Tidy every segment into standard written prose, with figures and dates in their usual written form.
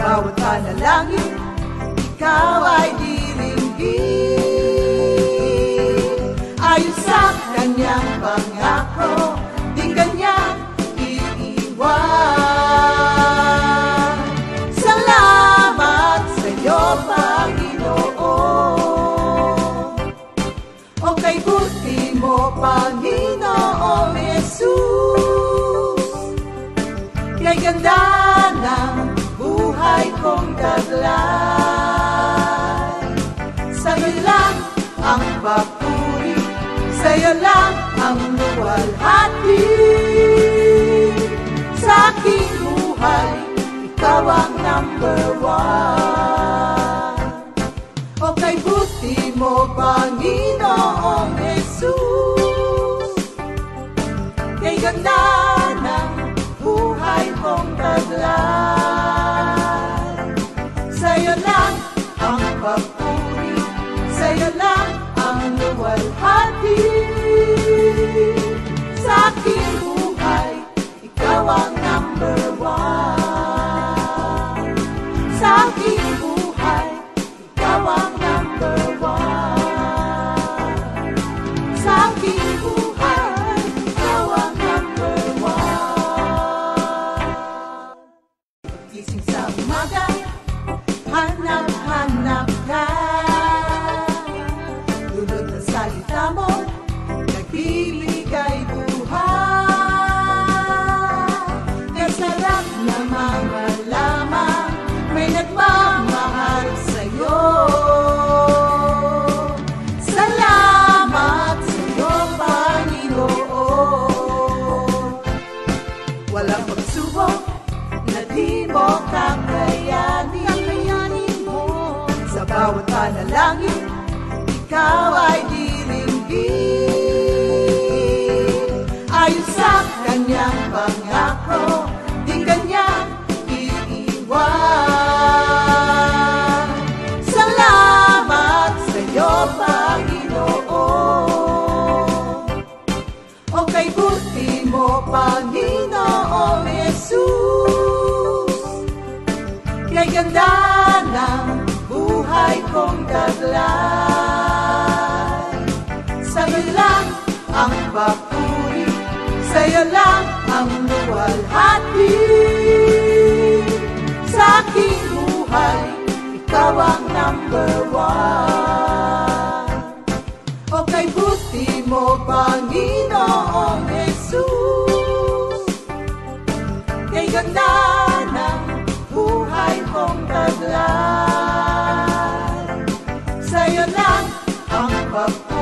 bawat panalangin, ikaw ay diringgin. Ayon sa kanyang pangako, di kanyang iiwan. Salamat sa iyo, Panginoon. O kay buti mo, Panginoong Jesus, kay ganda ng buhay kong taglay. Sa'yo lang ang papuri, sa'yo lang ang luwalhati. Sa aking buhay, ikaw ang number one. O kay buti mo, Panginoong Jesus, kay ganda ng buhay kong taglay. Sa'yo lang ang papuri, sa'yo lang ang luwalhati. Sa aking buhay, ikaw ang number one. Sa aking buhay, ikaw ang number one. Sa aking buhay, ikaw ang number one. Gising sa umaga, hanap-hanap ka. Dulot ng salita mo, nagbibigay buhay. Kasarap na mga lamang, may nagmamahal sa'yo. Salamat sa'yo, Panginoon. Walang pagsubok na di mo kakayanin mo. Sa bawat panalangin, ikaw ay diringgin. Ayon sa kanyang pangako, di kanyang iiwan. Salamat sa iyo, Panginoon. O kay buti mo, Panginoong Jesus, kay ganda ng buhay kong taglay. Sa'yo lang ang papuri, sa'yo lang ang luwalhati. Sa aking buhay, ikaw ang number one. O kay buti mo, Panginoong Jesus, kay ganda ng buhay kong taglay. Sa'yo lang ang papuri.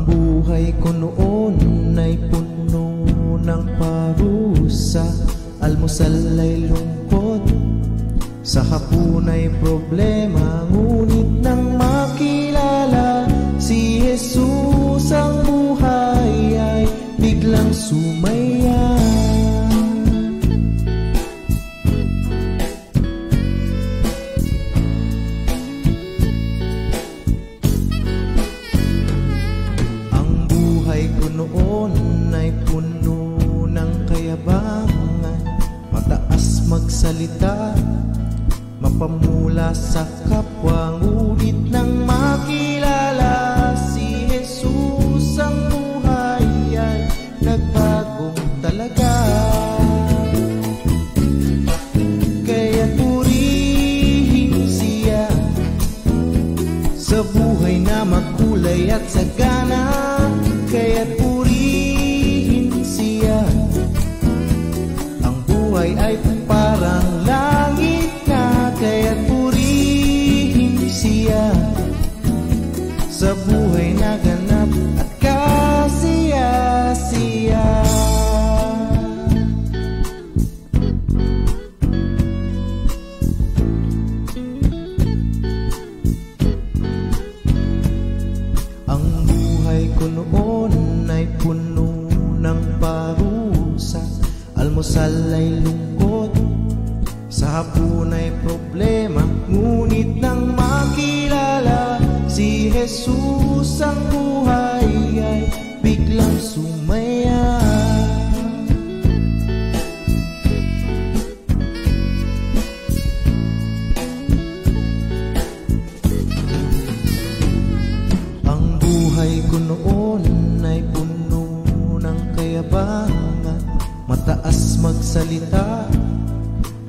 Buhay ko noon ay puno ng parusa. Almusal ay lungkot, sa hapon ay problema. Ngunit nang makilala si Jesus, ang buhay ay biglang sumaya. mapamula sa kapwa, ngunit nang makilala si Jesus, ang buhay ay nagbagong talaga. Kaya purihin siya sa buhay na makulay at sagana. Kaya purihin siya, ang buhay ay parang langit na. Kaya purihin siya sa buhay na ganap at kasiya-siya. Ang buhay ko noon ay puno ng parusa, almusal ay lungkot, sa hapon ay problema. Ngunit nang makilala si Jesus, ang buhay ay biglang sumaya. Ang buhay ko noon ay puno ng kayabangan, mataas magsalita,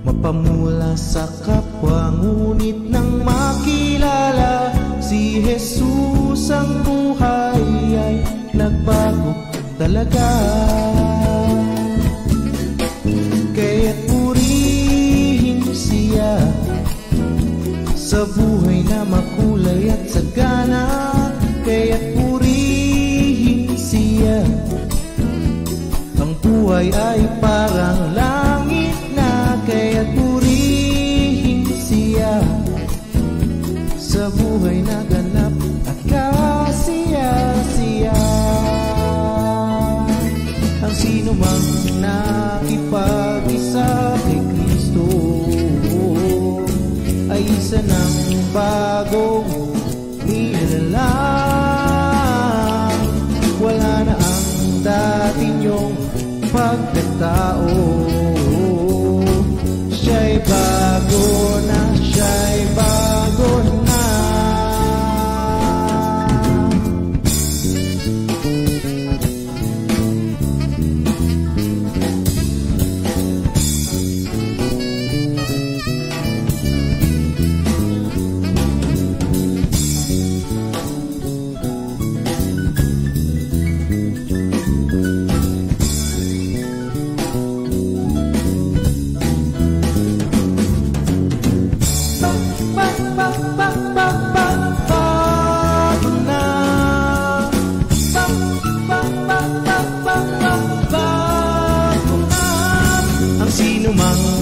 mapamula sa kapwa. Ngunit nang makilala si Jesus, ang buhay ay nagbago talaga. Kaya't purihin siya sa buhay na makulay at sagana. Kaya't purihin siya, ang buhay ay parang langit na. Kaya't purihin siya sa buhay na ganap at kasiya-siya. Ang sino mang nakipag-isa kay Kristo ay isa ng bagong nilalang. Wala na ang dati niyong pagkatao, siya'y bago na, siya'y bago na.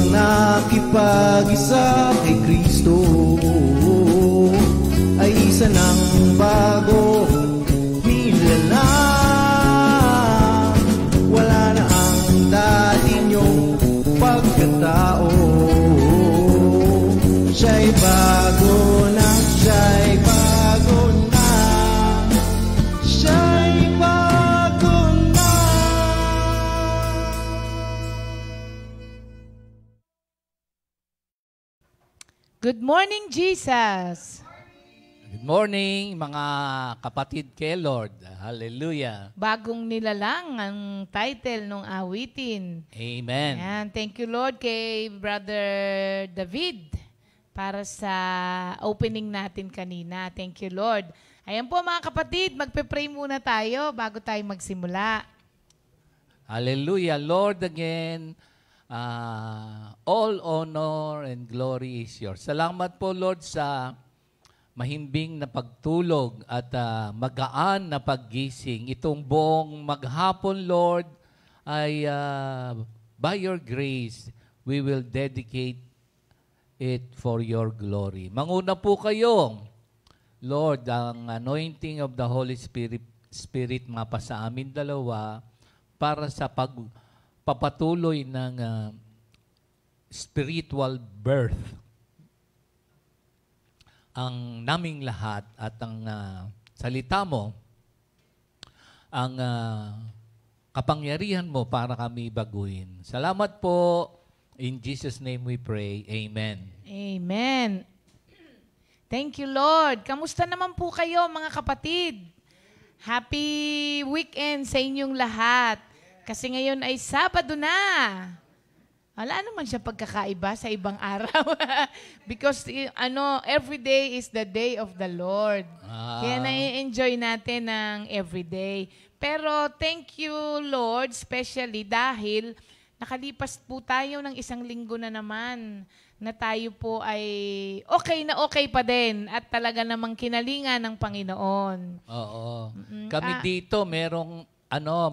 Nakipag-isa kay Kristo ay isa ng bago nilalang. Wala na ang dati niyong pagkatao, siya'y bago na, siya'y bago na, siya'y bago na. Good morning, Jesus. Good morning, mga kapatid kay Lord. Hallelujah. Bagong nilalang ang title ng awitin. Amen. Ayan. Thank you, Lord, kay Brother David para sa opening natin kanina. Thank you, Lord. Ayan po, mga kapatid, magpe-pray muna tayo bago tayo magsimula. Hallelujah. Lord, again, all honor and glory is yours. Salamat po, Lord, sa mahimbing na pagtulog at magaan na paggising. Itong buong maghapon, Lord, ay by your grace, we will dedicate it for your glory. Manguna po kayo, Lord, ang anointing of the Holy Spirit mapa sa amin dalawa para sa papatuloy ng spiritual birth ang naming lahat at ang salita mo, ang kapangyarihan mo para kami baguhin. Salamat po. In Jesus' name we pray. Amen. Amen. Thank you, Lord. Kamusta naman po kayo, mga kapatid? Happy weekend sa inyong lahat. Kasi ngayon ay Sabado na. Wala naman siya pagkakaiba sa ibang araw. Because every day is the day of the Lord. Kaya na-enjoy natin ng everyday. Pero thank you, Lord, especially dahil nakalipas po tayo ng 1 linggo na naman na tayo po ay okay pa din at talaga namang kinalingan ng Panginoon. Oo. Kami dito merong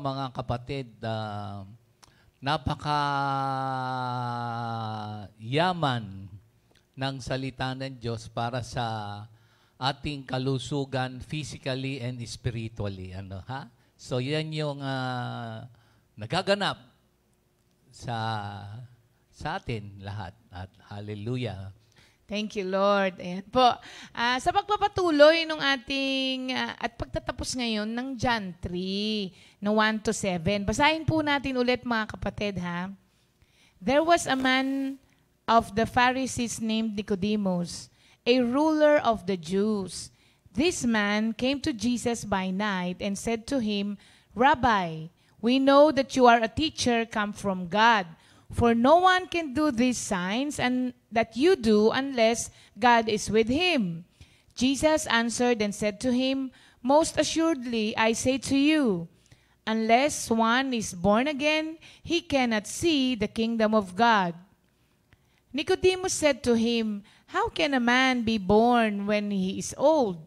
mga kapatid, napaka yaman ng salita ng Diyos para sa ating kalusugan physically and spiritually. So yan yung nagaganap sa atin lahat. At hallelujah. Thank you, Lord. Ayan po. Sa pagpapatuloy ng ating at pagtatapos ngayon ng John 3, no 1-7. Basahin po natin ulit, mga kapatid, ha? There was a man of the Pharisees named Nicodemus, a ruler of the Jews. This man came to Jesus by night and said to him, Rabbi, we know that you are a teacher come from God. For no one can do these signs and that you do unless God is with him. Jesus answered and said to him, Most assuredly I say to you, unless one is born again, he cannot see the kingdom of God. Nicodemus said to him, How can a man be born when he is old?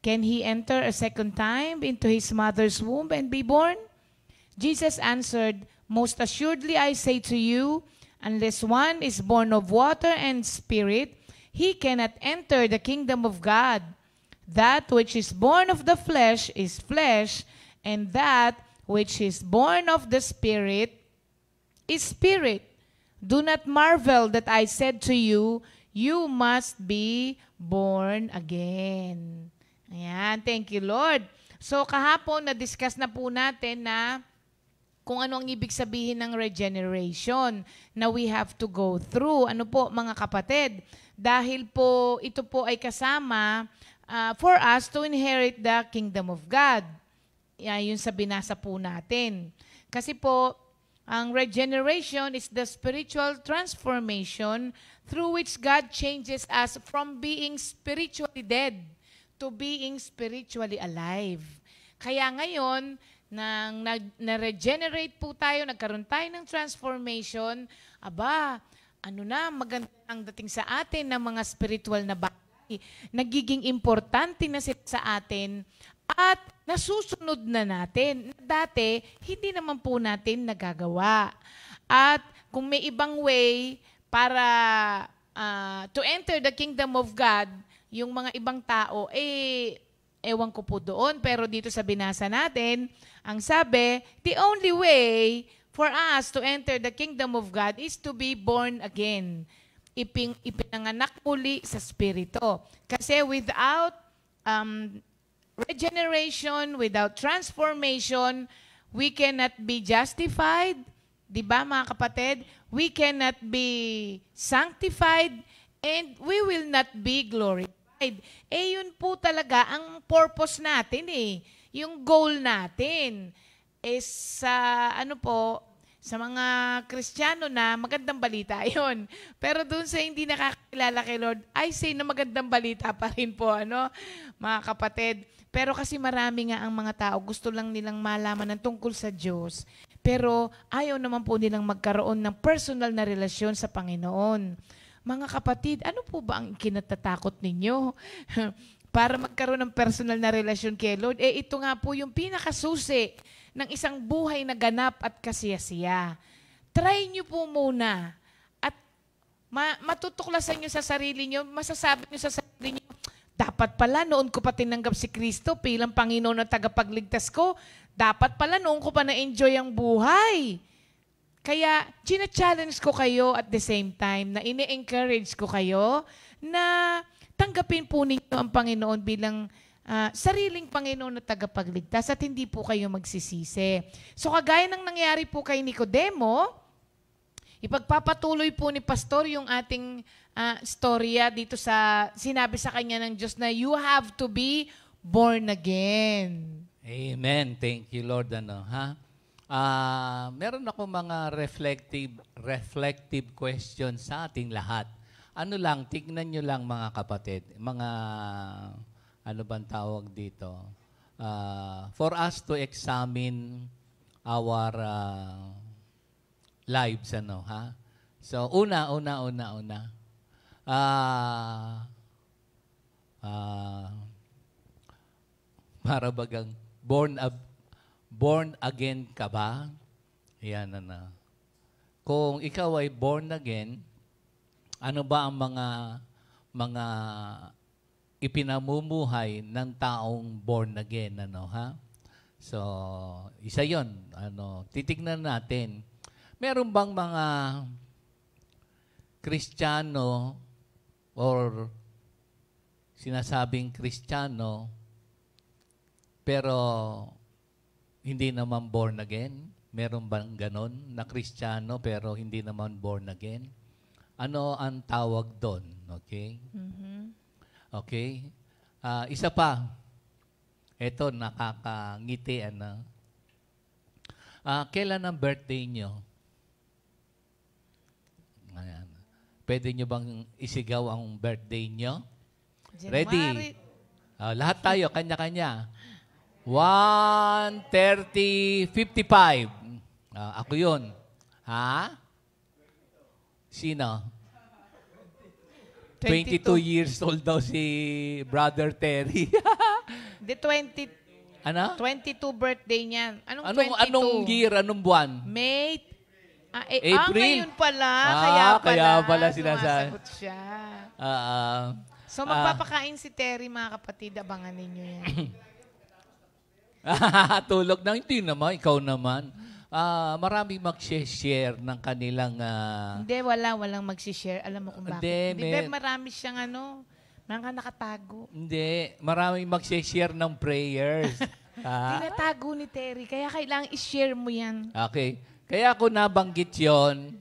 Can he enter a second time into his mother's womb and be born? Jesus answered, Most assuredly I say to you, unless one is born of water and spirit, he cannot enter the kingdom of God. That which is born of the flesh is flesh, and that which is born of the Spirit is spirit. Do not marvel that I said to you, you must be born again. Ayan, thank you, Lord. So kahapon, na-discuss na po natin na kung ano ang ibig sabihin ng regeneration na we have to go through. Ano po, mga kapatid? Dahil po ito po ay kasama for us to inherit the kingdom of God. Yun sa binasa po natin. Kasi po, ang regeneration is the spiritual transformation through which God changes us from being spiritually dead to being spiritually alive. Kaya ngayon, nang na-regenerate po tayo, nagkaroon tayo ng transformation, maganda ang dating sa atin ng mga spiritual na bagay. Nagiging importante na sila sa atin at nasusunod na natin. Dati, hindi naman po natin nagagawa. At kung may ibang way para to enter the kingdom of God, yung mga ibang tao, ewan ko po doon, pero dito sa binasa natin, ang sabi, the only way for us to enter the kingdom of God is to be born again. Ipinanganak muli sa Espiritu. Kasi without regeneration, without transformation, we cannot be justified. Diba, mga kapatid? We cannot be sanctified and we will not be glorified. Yun po talaga ang purpose natin Yung goal natin is sa sa mga Kristiyano na magandang balita yon. Pero doon sa hindi nakakilala kay Lord, I say na magandang balita pa rin po, mga kapatid. Pero kasi marami nga ang mga tao, gusto lang nilang malaman ng tungkol sa Diyos. Pero ayaw naman po nilang magkaroon ng personal na relasyon sa Panginoon. Mga kapatid, ano po ba ang kinatatakot ninyo? Para magkaroon ng personal na relasyon kay Lord, ito nga po yung pinakasusi ng isang buhay na ganap at kasiyasiya. Try nyo po muna at matutuklasan nyo sa sarili nyo, masasabi nyo sa sarili nyo, dapat pala noon ko pa tinanggap si Kristo bilang Panginoon at tagapagligtas ko, dapat pala noon ko pa na-enjoy ang buhay. Kaya, china-challenge ko kayo at the same time na ini-encourage ko kayo na tanggapin po ninyo ang Panginoon bilang sariling Panginoon at tagapagligtas at hindi po kayo magsisisi. So kagaya ng nangyari po kay Nicodemo, ipagpapatuloy po ni Pastor yung ating storya dito sa sinabi sa kanya ng Diyos na you have to be born again. Amen. Thank you, Lord. Meron ako mga reflective questions sa ating lahat. Ano lang, tignan nyo lang mga kapatid, mga, ano bang tawag dito? For us to examine our lives, So, una. Para bagang born again ka ba? Yan Kung ikaw ay born again, ano ba ang mga ipinamumuhay ng taong born again, So, isa 'yon. Titignan natin. Meron bang mga Kristiyano or sinasabing Kristiyano pero hindi naman born again? Meron bang ganon na Kristiyano pero hindi naman born again? Ano ang tawag doon? Okay? Okay? Isa pa. Ito, nakakangiti. Kailan ang birthday nyo? Ayan. Pwede nyo bang isigaw ang birthday nyo? Ready? Lahat tayo, kanya-kanya. 1, 30, 55. Ako yun. Ha? Sino? 22 years old daw si Brother Terry. The 22 birthday niyan. Anong year? Anong buwan? May. April? Ngayon pala. Kaya pala sinasabi. Sumasagot siya. So, Ah. magpapakain si Terry, mga kapatid. Abangan ninyo yan. Tulog na. Hindi naman. Ikaw naman. Maraming mag-share ng kanilang... Hindi, walang mag-share. Alam mo kung bakit? Hindi, Di ba marami siyang mga nakatago. Hindi. Maraming mag-share ng prayers. Tinatago ni Terry. Kaya kailangan i-share mo yan. Okay. Kaya ako nabanggit yon.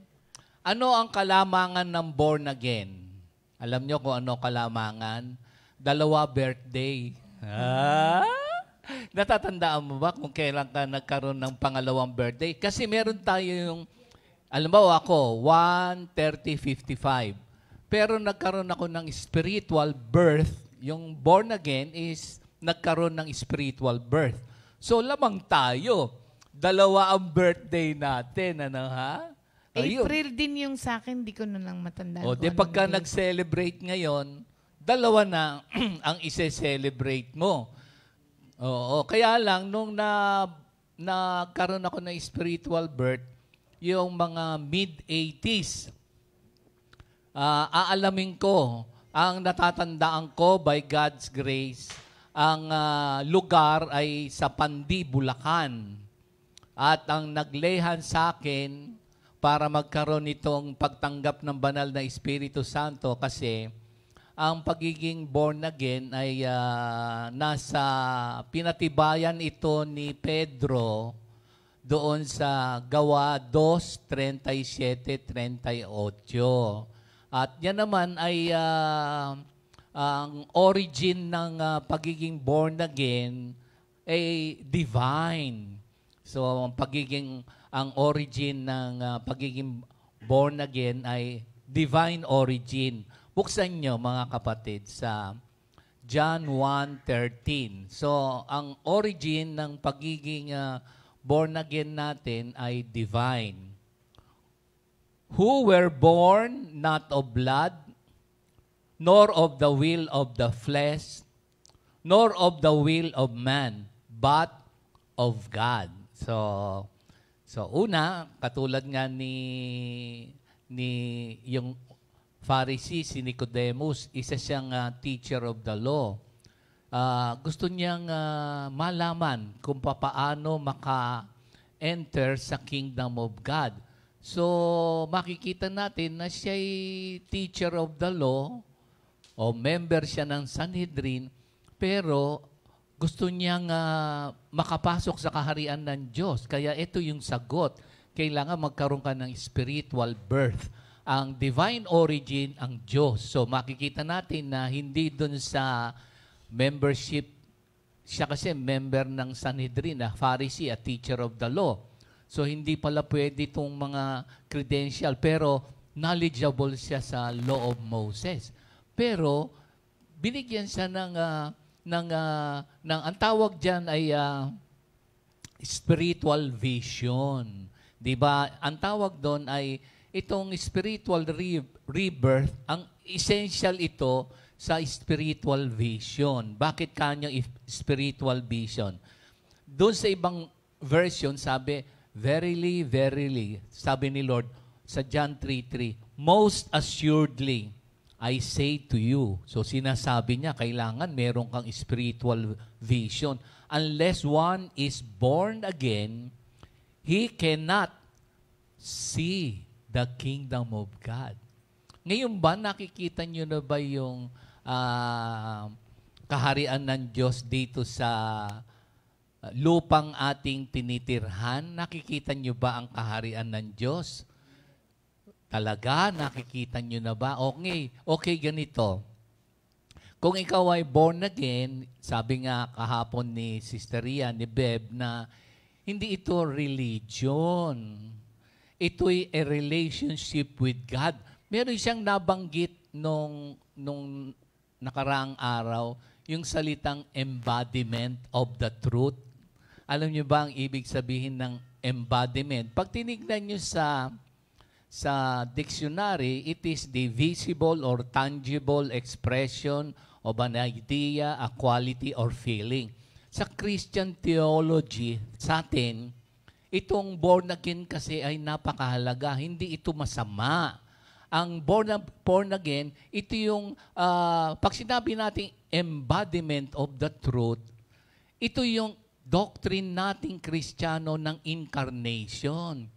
Ano ang kalamangan ng born again? Alam nyo kung ano kalamangan? 2 birthday. Natatandaan mo ba kung kailan ka nagkaroon ng pangalawang birthday? Kasi meron tayo yung, alam mo ako, 1, 30, 55. Pero nagkaroon ako ng spiritual birth. Yung born again is nagkaroon ng spiritual birth. So, lamang tayo. 2 ang birthday natin. Ayun. April din yung sa akin, di ko na lang matandaan. Pagka nag-celebrate ngayon, 2 na ang ise-celebrate mo. Oo, kaya lang, nung nagkaroon ako ng spiritual birth, yung mga mid-80s, aalamin ko, ang natatandaan ko by God's grace, ang lugar ay sa Pandi, Bulacan. At ang naglehan sa akin para magkaroon nitong pagtanggap ng banal na Espiritu Santo kasi ang pagiging born again ay nasa pinatibayan ito ni Pedro doon sa Gawa 2:37-38. At yan naman ay ang origin ng pagiging born again ay divine. So ang origin ng pagiging born again ay divine origin. Buksan nyo, mga kapatid, sa John 1:13. So, ang origin ng pagiging born again natin ay divine. Who were born not of blood, nor of the will of the flesh, nor of the will of man, but of God. So una, katulad nga ni yung Pharisee, si Nicodemus, isa siyang teacher of the law. Gusto niyang malaman kung paano maka-enter sa kingdom of God. So, makikita natin na siya'y teacher of the law o member siya ng Sanhedrin, pero gusto niyang makapasok sa kaharian ng Diyos. Kaya ito yung sagot. kailangan magkaroon ka ng spiritual birth. Ang divine origin, ang Diyos. So makikita natin na hindi dun sa membership, siya kasi member ng Sanhedrin, Pharisee, a teacher of the law. So hindi pala pwede itong mga credential, pero knowledgeable siya sa law of Moses. Pero binigyan siya ng ang tawag diyan ay spiritual vision. 'Di ba? Ang tawag doon ay itong spiritual rebirth, ang essential ito sa spiritual vision. Bakit kanyang spiritual vision? Doon sa ibang version sabi, verily, verily, sabi ni Lord sa John 3:3, most assuredly, I say to you. So sinasabi niya, kailangan meron kang spiritual vision. Unless one is born again, he cannot see the kingdom of God. Ngayon ba, nakikita nyo na ba yung kaharian ng Diyos dito sa lupang ating tinitirhan? Nakikita nyo ba ang kaharian ng Diyos? Talaga, nakikita nyo na ba? Okay, ganito. Kung ikaw ay born again, sabi nga kahapon ni Sister Ria, ni Beb, na hindi ito religion. Ito'y a relationship with God. Meron siyang nabanggit nung nakaraang araw, yung salitang embodiment of the truth. Alam niyo ba ang ibig sabihin ng embodiment? Pag tinignan niyo sa dictionary, it is the visible or tangible expression of an idea, a quality, or feeling. Sa Christian theology, sa atin, itong born again kasi ay napakahalaga. Hindi ito masama. Ang born again, ito yung, pag sinabi natin embodiment of the truth, ito yung doctrine nating Kristiyano ng incarnation.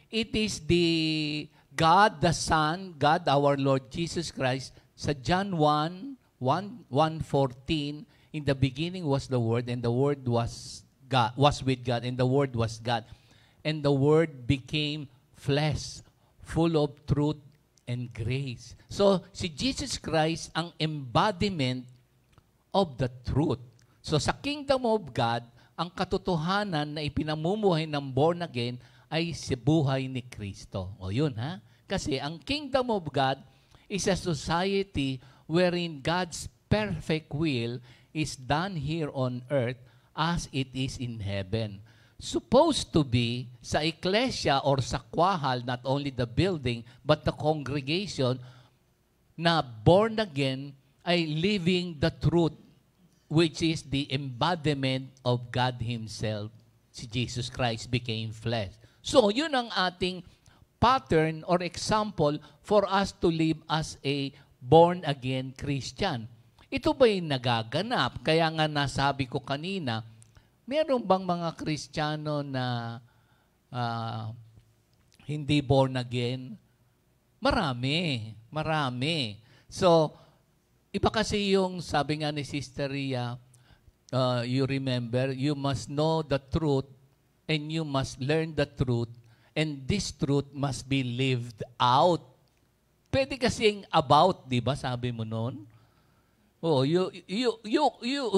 It is the God, the Son, God, our Lord Jesus Christ, sa John 1:14, in the beginning was the Word, and the Word was God, was with God, and the Word was God. And the Word became flesh, full of truth and grace. So, si Jesus Christ ang embodiment of the truth. So, sa kingdom of God, ang katotohanan na ipinamumuhay ng born again ay si buhay ni Kristo. O yun, ha? Kasi ang kingdom of God is a society wherein God's perfect will is done here on earth as it is in heaven. Supposed to be sa ecclesia or sa kwahal, not only the building, but the congregation na born again ay living the truth, which is the embodiment of God Himself. Si Jesus Christ became flesh. So, yun ang ating pattern or example for us to live as a born-again Christian. Ito ba'y nagaganap? Kaya nga nasabi ko kanina, meron bang mga Kristiyano na hindi born again? Marami. So, iba kasi yung sabi nga ni Sister Ria, you remember, you must know the truth and you must learn the truth, and this truth must be lived out. Pwede kasing about, di ba? Sabi mo noon. Oh, you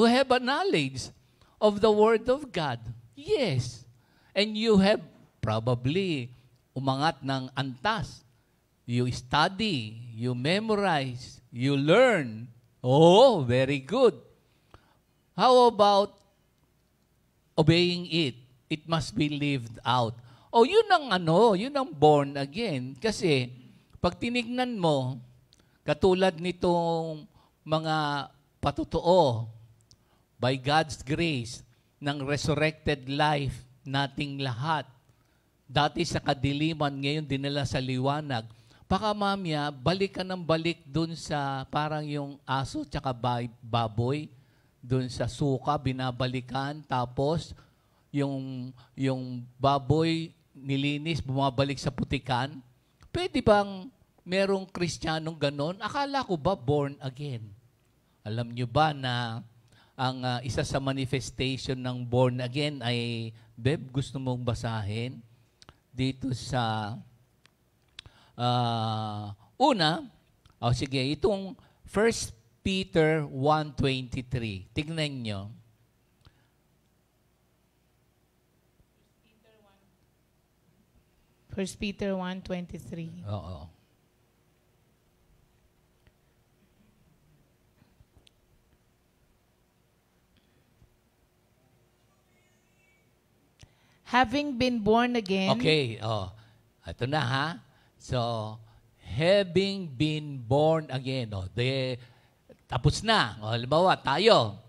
have a knowledge of the Word of God. Yes. And you have probably umangat ng antas. You study, you memorize, you learn. Oh, very good. How about obeying it? It must be lived out. Oh, yun ang born again. Kasi, pag tinignan mo, katulad nitong mga patotoo, by God's grace, ng resurrected life nating lahat, dati sa kadiliman, ngayon dinala sa liwanag, baka mamaya, balik ka ng balik dun sa parang yung aso tsaka baboy, dun sa suka, binabalikan, tapos yung baboy nilinis, bumabalik sa putikan. Pwede bang merong Kristiyanong ganon? Akala ko ba born again? Alam nyo ba na ang isa sa manifestation ng born again ay, Beb, gusto mong basahin? dito sa una. Sige, itong 1 Peter 1:23. Tignan nyo. First Peter 1:23. Oo. Having been born again. Okay, ito na ha. So, having been born again. Tapos na. Halimbawa, tayo.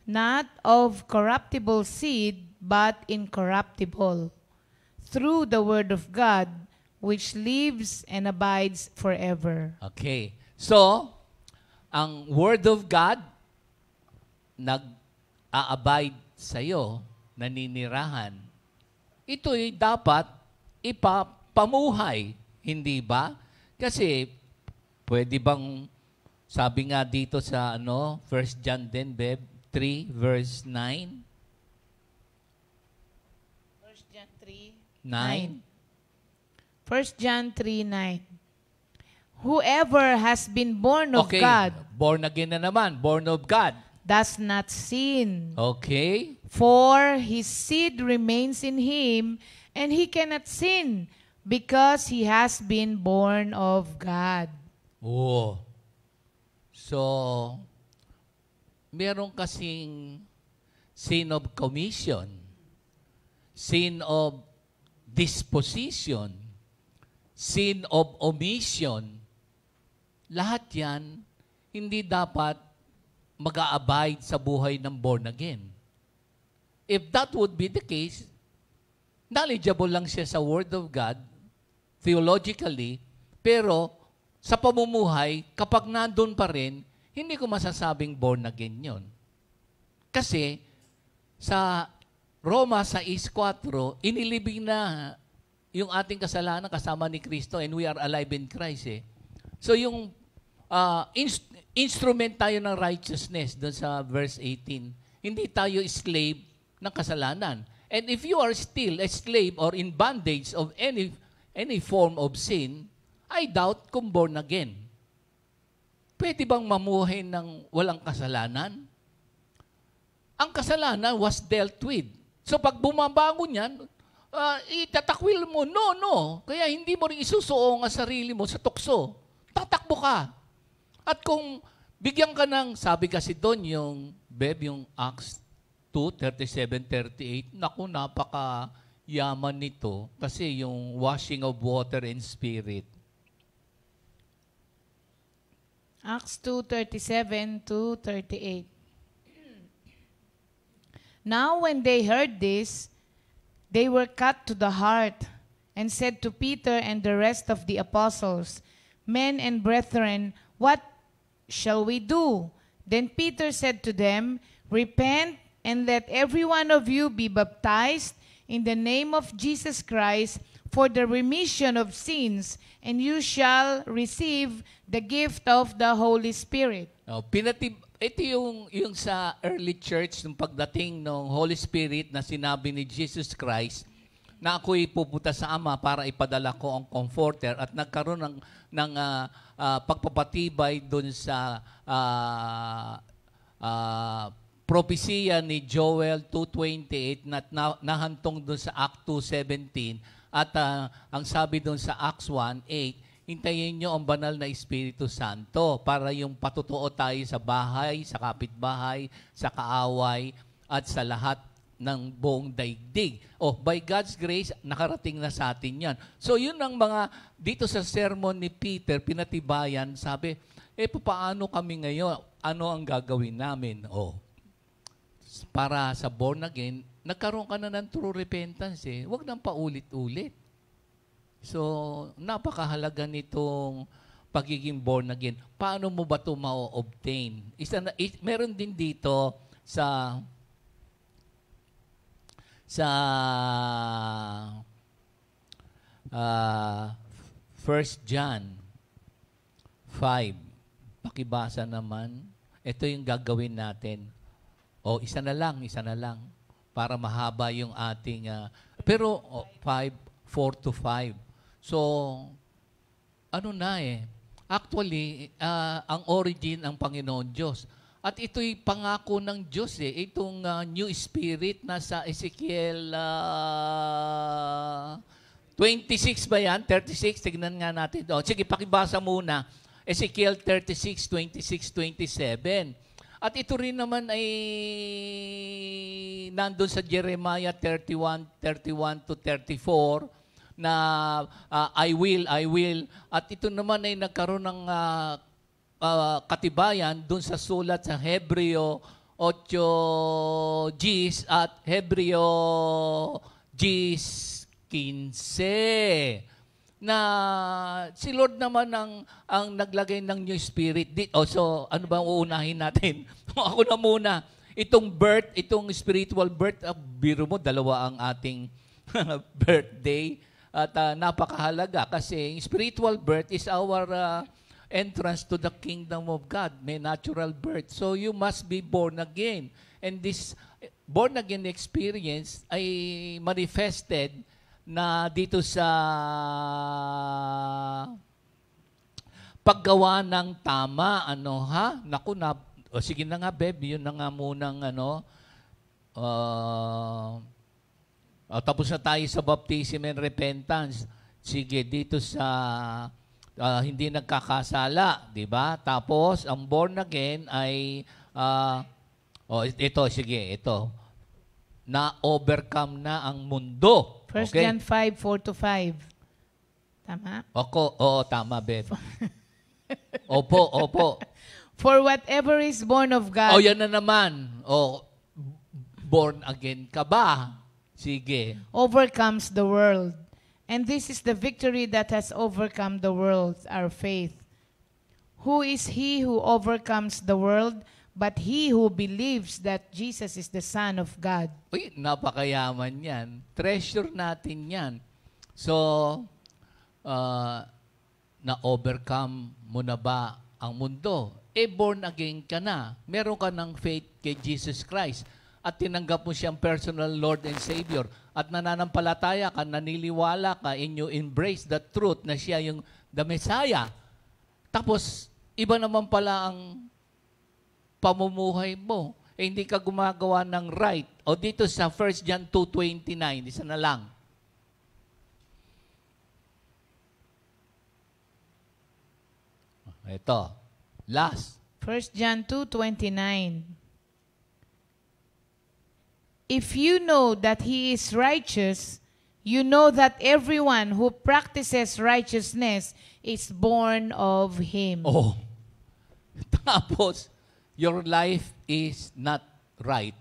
Not of corruptible seed, but incorruptible, through the word of God, which lives and abides forever. Okay. So, ang word of God, nag-a-abide sa'yo, naninirahan. Ito'y dapat ipapamuhay, hindi ba? Kasi, pwede bang, sabi nga dito sa 1 John din, 3 verse 9? 1 John 3, 9? 1 John 3:9. Whoever has been born of Okay, God born again na naman, born of God. does not sin. Okay? For his seed remains in him, and he cannot sin because he has been born of God. Oh. So, meron kasing sin of commission, sin of disposition, sin of omission. Lahat yan, hindi dapat mag-a-abide sa buhay ng born again. If that would be the case, knowledgeable lang siya sa Word of God, theologically, pero sa pamumuhay, kapag nandun pa rin, hindi ko masasabing born again yun. Kasi sa Roma 6:4, inilibing na yung ating kasalanan kasama ni Kristo and we are alive in Christ. So yung instrument tayo ng righteousness doon sa verse 18. Hindi tayo slave ng kasalanan. And if you are still a slave or in bondage of any form of sin, I doubt kung born again. Pwede bang mamuhay ng walang kasalanan? Ang kasalanan was dealt with. So pag bumabangon yan, itatakwil mo. No. Kaya hindi mo rin isusuong ang sarili mo sa tukso. Tatakbo ka. At kung bigyan ka ng, sabi kasi doon yung Acts 2:37-38, naku, napaka-yaman nito kasi yung washing of water and spirit. Acts 2:37-38. Now when they heard this, they were cut to the heart and said to Peter and the rest of the apostles, Men and brethren, what shall we do? Then Peter said to them, Repent and let every one of you be baptized in the name of Jesus Christ for the remission of sins, and you shall receive the gift of the Holy Spirit. Ito yung sa early church, nung pagdating ng Holy Spirit na sinabi ni Jesus Christ, na ako'y pupunta sa Ama para ipadala ko ang Comforter, at nagkaroon ng pagpapatibay doon sa propesiya ni Joel 2:28 na nahantong doon sa Act 2:17, at ang sabi doon sa Acts 1:8, hintayin nyo ang banal na Espiritu Santo para yung patutuo tayo sa bahay, sa kapitbahay, sa kaaway, at sa lahat ng buong daigdig. By God's grace, nakarating na sa atin yan. So yun ang mga, dito sa sermon ni Peter, pinatibayan, sabi, paano kami ngayon? Ano ang gagawin namin? Para sa born again, nagkaroon ka na ng true repentance. Huwag nang paulit-ulit. So, napakahalaga nitong pagiging born again. Paano mo ba ito ma-obtain? Meron din dito sa 1 John 5. Pakibasa naman. Ito yung gagawin natin. Isa na lang. Para mahaba yung ating... 5, 4 to 5. So, ano na actually, ang origin ang Panginoon Diyos. At ito'y pangako ng Diyos itong new spirit na sa Ezekiel 26 ba yan? 36? Tignan nga natin. Sige, pakibasa muna. Ezekiel 36, 26, 27. At ito rin naman ay nandun sa Jeremiah 31 to 34 na I will. At ito naman ay nagkaroon ng katibayan dun sa sulat sa Hebreo 8 Gs at Hebreo Gs 15 na si Lord naman ang naglagay ng new spirit. So, ano ba uunahin natin? Ako na muna. Itong birth, itong spiritual birth, biro mo, dalawa ang ating birthday. At napakahalaga kasi spiritual birth is our entrance to the kingdom of God. May natural birth. So, you must be born again. And this born again experience ay manifested na dito sa paggawa ng tama, Naku, sige na nga, Beb, yun na nga munang, tapos na tayo sa baptism and repentance. Sige, dito sa hindi nagkakasala, di ba? Tapos, ang born again ay, ito, na-overcome na ang mundo. 1 Okay? John 5, 4 to 5. Tama? Oo, tama, Beb. Opo. For whatever is born of God, Yan na naman. Born again ka ba? Sige. overcomes the world. And this is the victory that has overcome the world, our faith. Who is he who overcomes the world, but he who believes that Jesus is the Son of God? Uy, napakayaman yan. Treasure natin yan. So, na-overcome mo na ba ang mundo? Born again ka na. Meron ka ng faith kay Jesus Christ. At tinanggap mo siyang personal Lord and Savior. At nananampalataya ka, naniliwala ka, and you embrace the truth na siya yung the Messiah. Tapos, iba naman pala ang pamumuhay mo. Hindi ka gumagawa ng right. O dito sa 1 John 2:29, isa na lang. Ito. Last. 1 John 2:29. If you know that he is righteous, you know that everyone who practices righteousness is born of him. Tapos, your life is not right.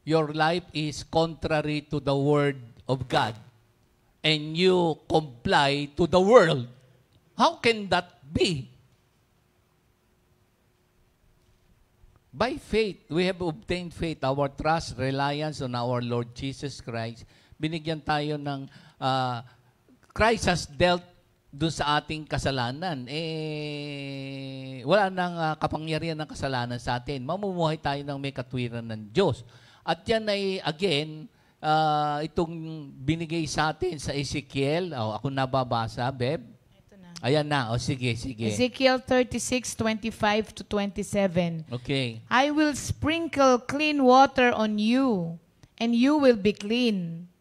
Your life is contrary to the Word of God. And you comply to the world. How can that be? By faith, we have obtained faith, our trust, reliance on our Lord Jesus Christ. Binigyan tayo ng Christ has dealt doon sa ating kasalanan. Wala nang kapangyarihan ng kasalanan sa atin. Mamumuhay tayo ng may katwiran ng Diyos. At yan ay, again, itong binigay sa atin sa Ezekiel. Ako nababasa, Beb. Ayan na. Sige. Ezekiel 36:25 to 27. Okay. I will sprinkle clean water on you, and you will be clean.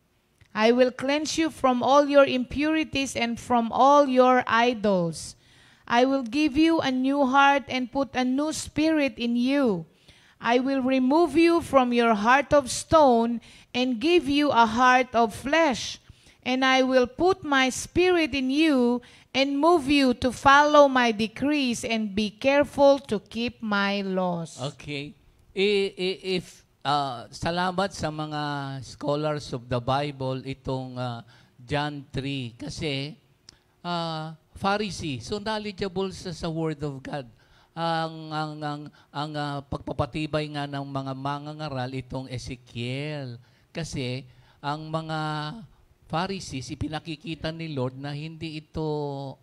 I will cleanse you from all your impurities and from all your idols. I will give you a new heart and put a new spirit in you. I will remove you from your heart of stone and give you a heart of flesh. And I will put my spirit in you and move you to follow my decrees and be careful to keep my laws. Okay. Salamat sa mga scholars of the Bible itong John 3 kasi Pharisee, so knowledgeable sa Word of God. Ang pagpapatibay nga ng mga mangangaral itong Ezekiel kasi ang mga Pharisees, ipinakikita ni Lord na hindi ito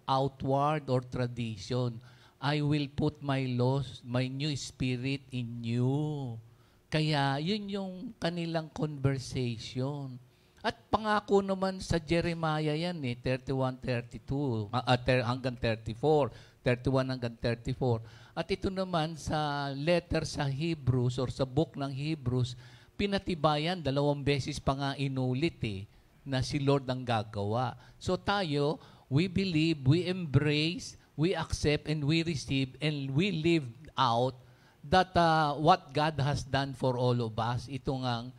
outward or tradition. I will put my laws, my new spirit in you. Kaya yun yung kanilang conversation. At pangako naman sa Jeremiah yan 31-32 hanggang 34. 31 hanggang 34. At ito naman sa letter sa Hebrews or sa book ng Hebrews, pinatibayan, 2 beses pa nga inulit na si Lord ang gagawa. So tayo, we believe, we embrace, we accept, and we receive, and we live out that what God has done for all of us, ito ngang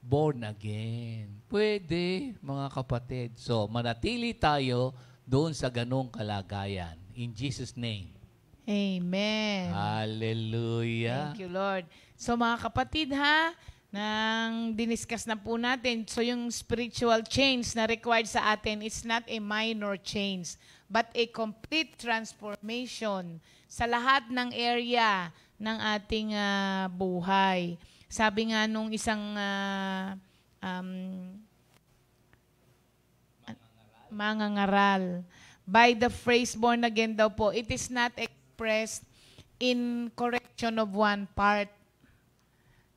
born again. Pwede, mga kapatid. So, manatili tayo doon sa ganong kalagayan. In Jesus' name. Amen. Hallelujah. Thank you, Lord. So, mga kapatid, nang diniscuss na po natin, so yung spiritual change na required sa atin, it's not a minor change, but a complete transformation sa lahat ng area ng ating buhay. Sabi nga nung isang mangangaral, by the phrase born again daw po, it is not expressed in correction of one part.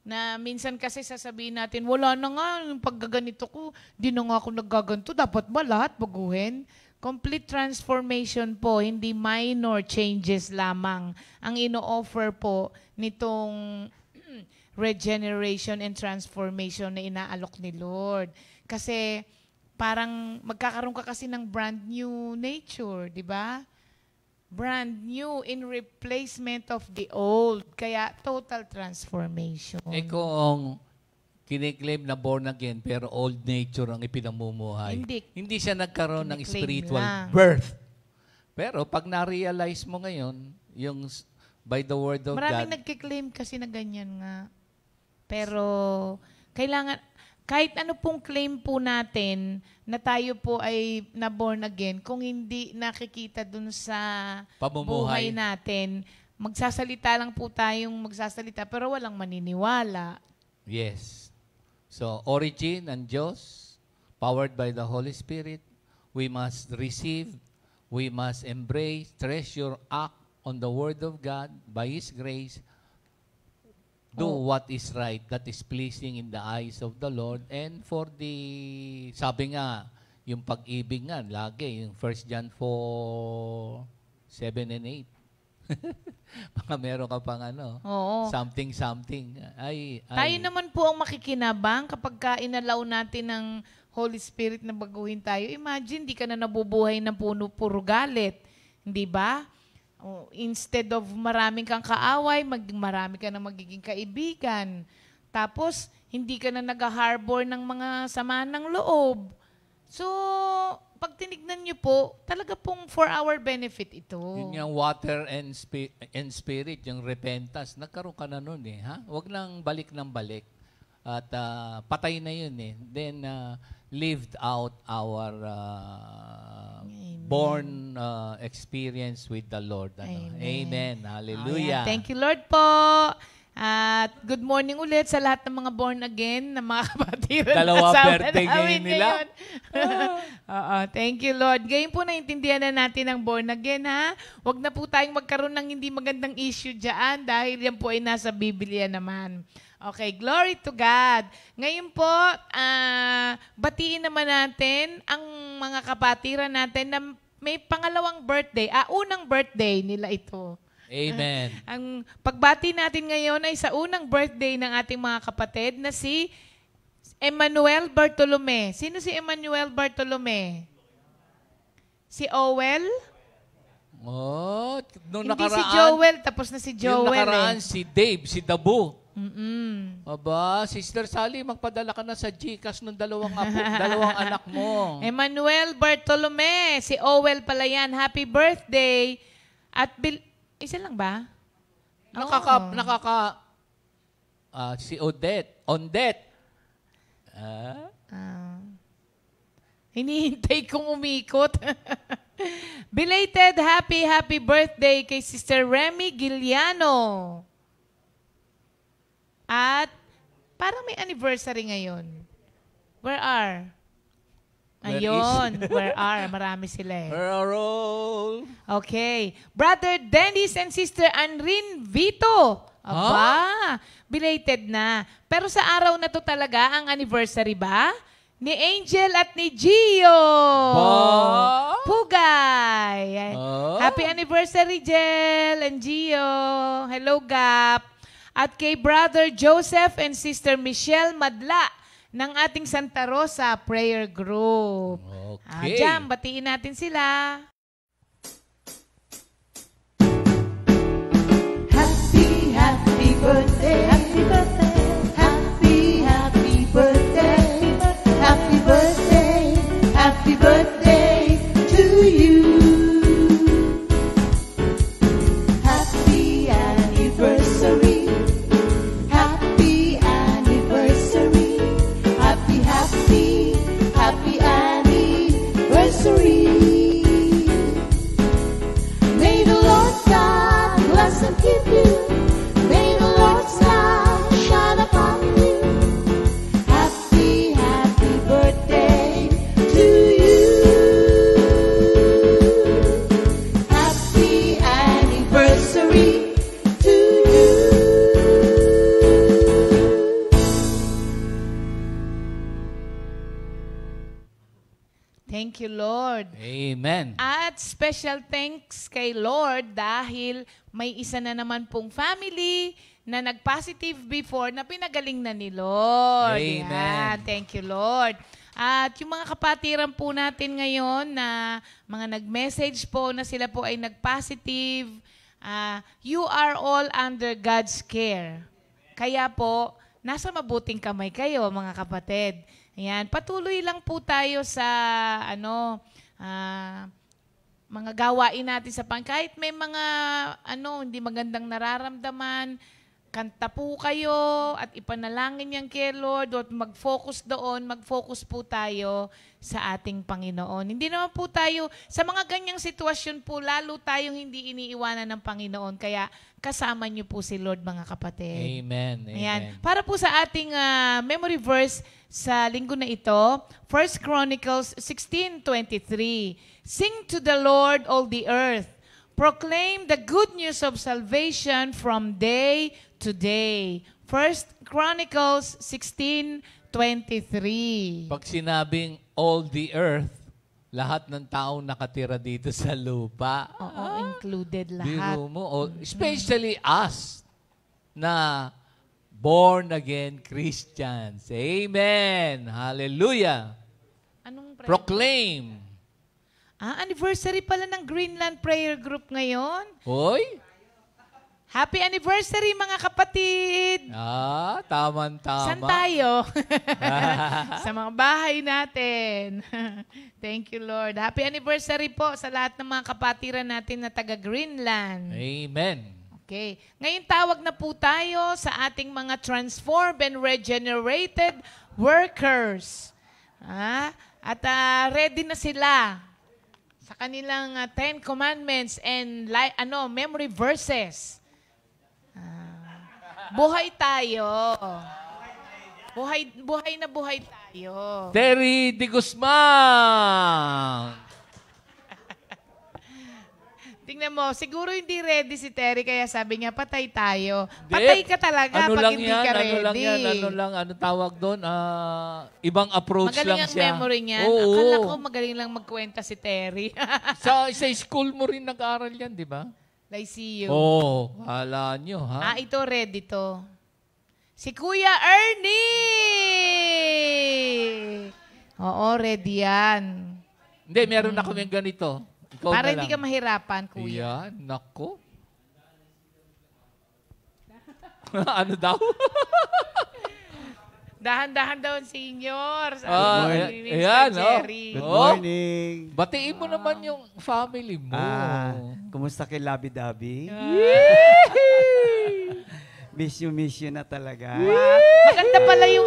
Na minsan kasi sasabihin natin, wala na nga, yung paggaganito ko, di na nga ako naggaganto, dapat ba lahat baguhin? Complete transformation po, hindi minor changes lamang ang ino-offer po nitong regeneration and transformation na inaalok ni Lord. Kasi parang magkakaroon ka kasi ng brand new nature, di ba? Brand new in replacement of the old. Kaya total transformation. Kung kiniklaim na born again pero old nature ang ipinamumuhay, hindi siya nagkaroon ng spiritual birth. Pero pag na-realize mo ngayon, yung by the word of maraming God, nagkiklaim kasi na ganyan nga. Pero kailangan, kahit ano pong claim po natin na tayo po ay na born again, kung hindi nakikita dun sa buhay natin, magsasalita lang po tayong magsasalita pero walang maniniwala. yes. So, origin ng Diyos, powered by the Holy Spirit, we must receive, we must embrace, treasure, act on the Word of God by His grace, do what is right, that is pleasing in the eyes of the Lord, and for the, sabi nga, yung pag-ibig nga, lagi, yung 1 John 4:7 and 8. Baka meron ka pang something. Tayo naman po ang makikinabang kapag inalaw natin ng Holy Spirit na baguhin tayo. Imagine, di ka na nabubuhay ng puro galit. Hindi ba? Instead of maraming kang kaaway, marami ka na magiging kaibigan. Tapos, hindi ka na nag-harbor ng mga sama ng loob. So, pag tinignan nyo po, talaga pong for our benefit ito. Yun yung water and spirit, yung repentance. Nagkaroon ka na nun Huwag lang balik ng balik. At patay na yun Then, lived out our born experience with the Lord. Amen. Hallelujah. Thank you, Lord po. At good morning ulit sa lahat ng mga born again na mga kapatiran. Dalawa birthday ngayon nila. Thank you, Lord. Ngayon po naintindihan na natin ang born again, Huwag na po tayong magkaroon ng hindi magandang issue dyan dahil yan po ay nasa Biblia naman. Okay, glory to God. Ngayon po, batiin naman natin ang mga kapatiran natin na may pangalawang birthday. Unang birthday nila ito. Amen. Ang pagbati natin ngayon ay sa unang birthday ng ating mga kapatid na si Emmanuel Bartolome. Sino si Emmanuel Bartolome? Si Owel? Nung Hindi nakaraan, si Joel, tapos na si Joel. Yung nakaraan, si Dave, si Dabu. Aba, Sister Sally, magpadala ka na sa GCash ng dalawang anak mo. Emmanuel Bartolome, si Owel pala yan. Happy birthday. At isa lang ba? Si Odette. Hinihintay kong umikot. Belated happy birthday kay Sister Remy Giliano. At parang may anniversary ngayon. Where are? Ayun, where are? Marami sila Okay. Brother Dennis and Sister Anrin Vito. Aba, belated na. Pero sa araw na to talaga, ang anniversary ba? ni Angel at ni Gio. Ba? Pugay. Oh. Happy anniversary, Jel and Gio. Hello, Gap. At kay Brother Joseph and Sister Michelle Madla ng ating Santa Rosa Prayer Group. Okay. Diyan, batiin natin sila. Happy, happy birthday. Happy birthday. Happy, happy birthday. Happy birthday. Happy birthday to you. Happy anniversary. Happy anniversary. Happy, happy, happy anniversary. May the Lord God bless and keep you. May the Lord's light shine upon you. Happy, happy birthday to you. Happy anniversary to you. Thank you, Lord. Amen. At special thanks kay Lord dahil may isa na naman pong family na nag-positive before na pinagaling na ni Lord. Amen. Yan. Thank you, Lord. At yung mga kapatiran po natin ngayon na mga nag-message po na sila po ay nag-positive, you are all under God's care. Kaya po, nasa mabuting kamay kayo, mga kapatid. Ayan, patuloy lang po tayo sa mga gawain natin sa kahit may mga hindi magandang nararamdaman, kanta po kayo at ipanalangin yan kay Lord at mag-focus doon, mag-focus po tayo sa ating Panginoon. Hindi naman po tayo, sa mga ganyang sitwasyon po, lalo tayong hindi iniiwanan ng Panginoon. Kaya kasama niyo po si Lord, mga kapatid. Amen. Amen. Ayan. Para po sa ating memory verse sa linggo na ito, 1 Chronicles 16:23. Sing to the Lord, all the earth. Proclaim the good news of salvation from day to day. 1 Chronicles 16:23. Pag sinabing all the earth, lahat ng taong nakatira dito sa lupa. Oo, included lahat. Biro mo, especially us na born-again Christians. Amen. Hallelujah. Anong Proclaim. anniversary pala ng Greenland Prayer Group ngayon. Hoy. Happy anniversary, mga kapatid! Tama-tama. Saan tayo? Sa mga bahay natin. Thank you, Lord. Happy anniversary po sa lahat ng mga kapatiran natin na taga-Greenland. Amen. Okay. Ngayon tawag na po tayo sa ating mga transformed and regenerated workers. At ready na sila sa kanilang 10 commandments and memory verses. Buhay tayo. Buhay na buhay tayo. Terry de Guzman. Tingnan mo, siguro hindi ready si Terry kaya sabi niya, patay tayo. Patay ka talaga pag hindi ka ready. Ano tawag doon? Ibang approach magaling lang ang siya. memory niya. Oo. Akala ko magaling lang magkwenta si Terry. sa school mo rin nag-aaral yan, di ba? Lyceum. Kala nyo, ha? Ito ready to. Si Kuya Ernie! Oo, ready yan. Hindi, meron na kami ganito. Ikaw Para na hindi lang. ka mahirapan, Kuya. Yan, nako. Ano daw? Dahan-dahan daw, senior. Ayan, Jerry. Good Oh. morning. Batiin mo naman yung family mo. Kumusta kay Labi Dabi? Miss you na talaga. Wow. Maganda pala yung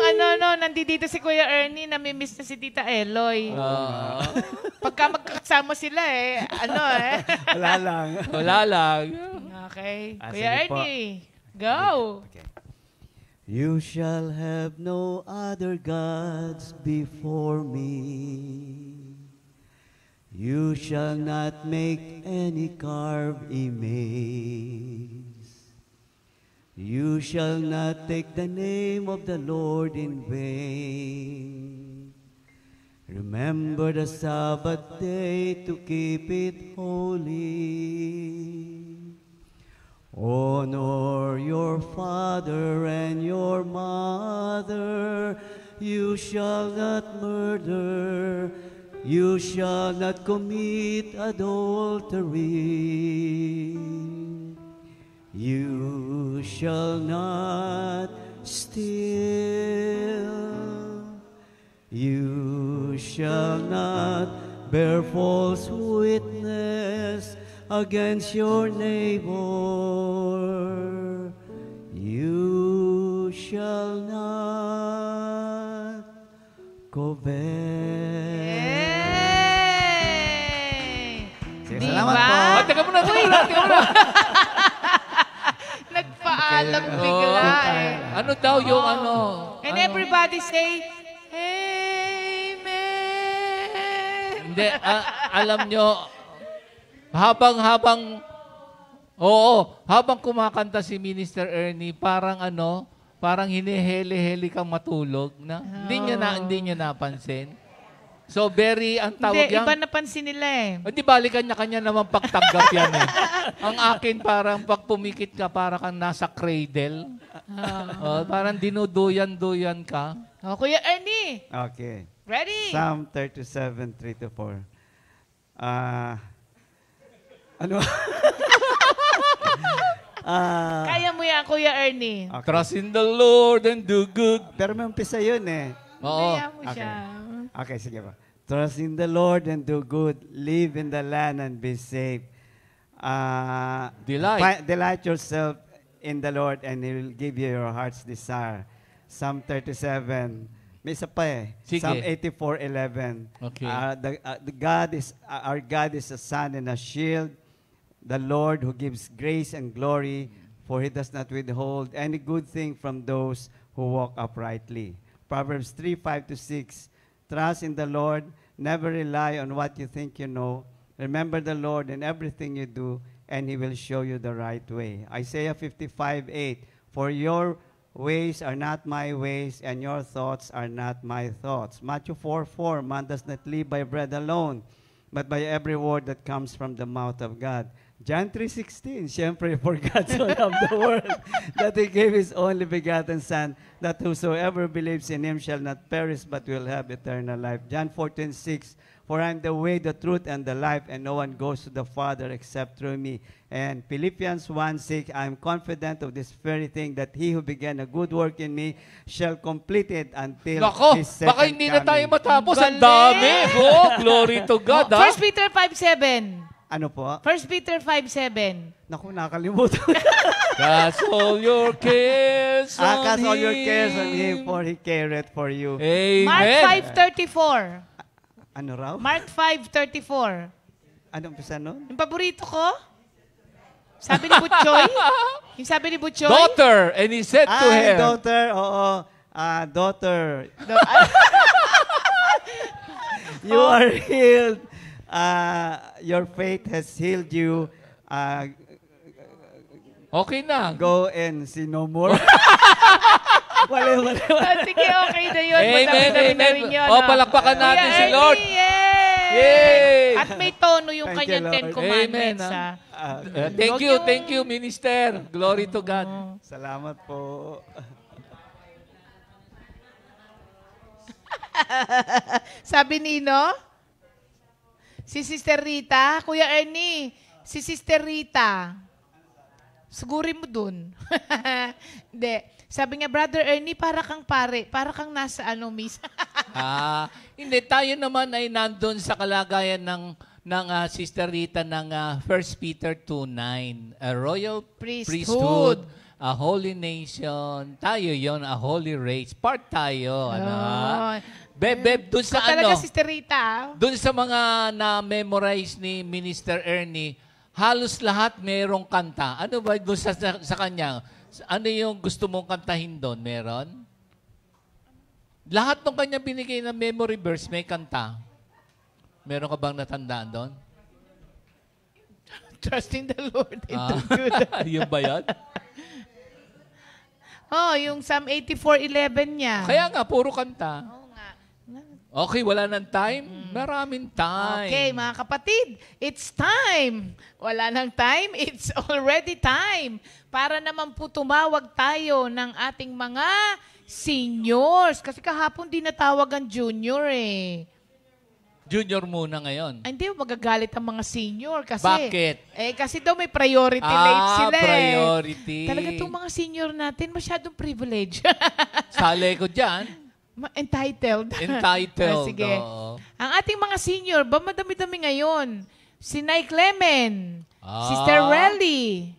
nandito si Kuya Ernie, namimiss na si Tita Eloy. Pagka magkakasama sila Wala lang. Wala lang. Okay. Ah, Kuya sige po. Ernie, go! Okay. You shall have no other gods before me. You shall not make any carved image. You shall not take the name of the Lord in vain. Remember the Sabbath day to keep it holy. Honor your father and your mother. You shall not murder. You shall not commit adultery. You shall not steal. You shall not bear false witness against your neighbor. You shall not covet. Yay! Sige, Di salamat ba? po. Teka muna. Nagpaalam Oo. bigla eh. Ano daw yung ano? And ano? everybody say, Amen. Hindi, alam nyo, habang kumakanta si Minister Ernie, parang hiniheli-heli kang matulog na. Hindi niya napansin. So very, ang tawag Hindi, yan. iba napansin nila eh. Hindi, balikan niya naman pagtanggap yan eh. Ang akin parang pag pumikit ka, parang kang nasa cradle. Parang dinuduyan-duyan ka. Oh, Kuya Ernie, Okay. ready? Psalm 37, 3-4. Ano? Kaya mo yan, Kuya Ernie. Okay. Trust in the Lord and do good. Pero may umpisa yun eh. Oo. Kaya mo siya. Okay, sige pa. Trust in the Lord and do good. Live in the land and be safe. Delight yourself in the Lord and He will give you your heart's desire. Psalm 37. May isa pa eh. Sige. Psalm 84:11. Okay. Our God is a sun and a shield. The Lord who gives grace and glory, for He does not withhold any good thing from those who walk uprightly. Proverbs 3:5-6. Trust in the Lord. Never rely on what you think you know. Remember the Lord in everything you do, and He will show you the right way. Isaiah 55:8. For your ways are not my ways, and your thoughts are not my thoughts. Matthew 4:4. Man does not live by bread alone, but by every word that comes from the mouth of God. John 3:16, siyempre, for God so loved the world that He gave His only begotten Son, that whosoever believes in Him shall not perish but will have eternal life. John 14:6, for I am the way, the truth, and the life, and no one goes to the Father except through me. And Philippians 1:6, I am confident of this very thing, that He who began a good work in me shall complete it until Nako, His second baka hindi na tayo coming. matapos. Ang Galing! dami. Oh, glory to God. 1 Peter 5:7. Ano po? 1 Peter 5:7. Naku, nakalimutan. Cast all your cares on Cast all your Him. cares on Him, for He careth for you. Amen. Mark 5:34. Ano raw? Mark 5:34. Anong umpisa nun? Yung paborito ko? Sabi ni Butchoy? Yung sabi ni Butchoy? Daughter, and he said to her, daughter, oo. Daughter, you are healed. Your faith has healed you. okay na. Go and sin no more. Wala. Sige, okay na yun. Amen, Madami na amen. rin yun. Oh, palakpakan natin Kuya si Lord. Ernie, yay! Yay! At may tono yung Thank you, kanyang Ten Lord. Commandments. Amen, ha? Thank you, Minister. Glory to God. Salamat po. Sabi Nino, si Sister Rita, Kuya Ernie, si Sister Rita, sigurin mo dun. Hindi. Sabi niya, Brother Ernie, para kang pare, para kang nasa miss. Hindi, tayo naman ay nandun sa kalagayan ng Sister Rita ng 1 Peter 2:9. A royal priesthood, a holy nation. Tayo yon, a holy race. Part tayo. Beb, dun sa Talaga, Sister Rita. dun sa mga na-memorize ni Minister Ernie, halos lahat merong kanta. Ano ba dun sa kanya? Ano yung gusto mong kantahin doon? Meron? Lahat ng kanya binigay na memory verse, may kanta. Meron ka bang natandaan doon? Trust in the Lord and do good. Yung ba yan? Oh, yung Psalm 84:11 niya. Kaya nga, puro kanta. Oo nga. Okay, wala nang time? Maraming time. Okay, mga kapatid, it's time. Wala nang time, it's already time. Para naman po tumawag tayo ng ating mga seniors. Kasi kahapon di natawag ang junior eh. Junior muna ngayon. Ay, hindi, magagalit ang mga senior kasi. Bakit? Kasi daw may priority late sila priority. Talaga itong mga senior natin, masyadong privilege. Sali ko dyan. Entitled. Entitled. Sige. Oo. Ang ating mga senior, ba madami-dami ngayon? Si Nay Clemen, Ah. Sister Relly.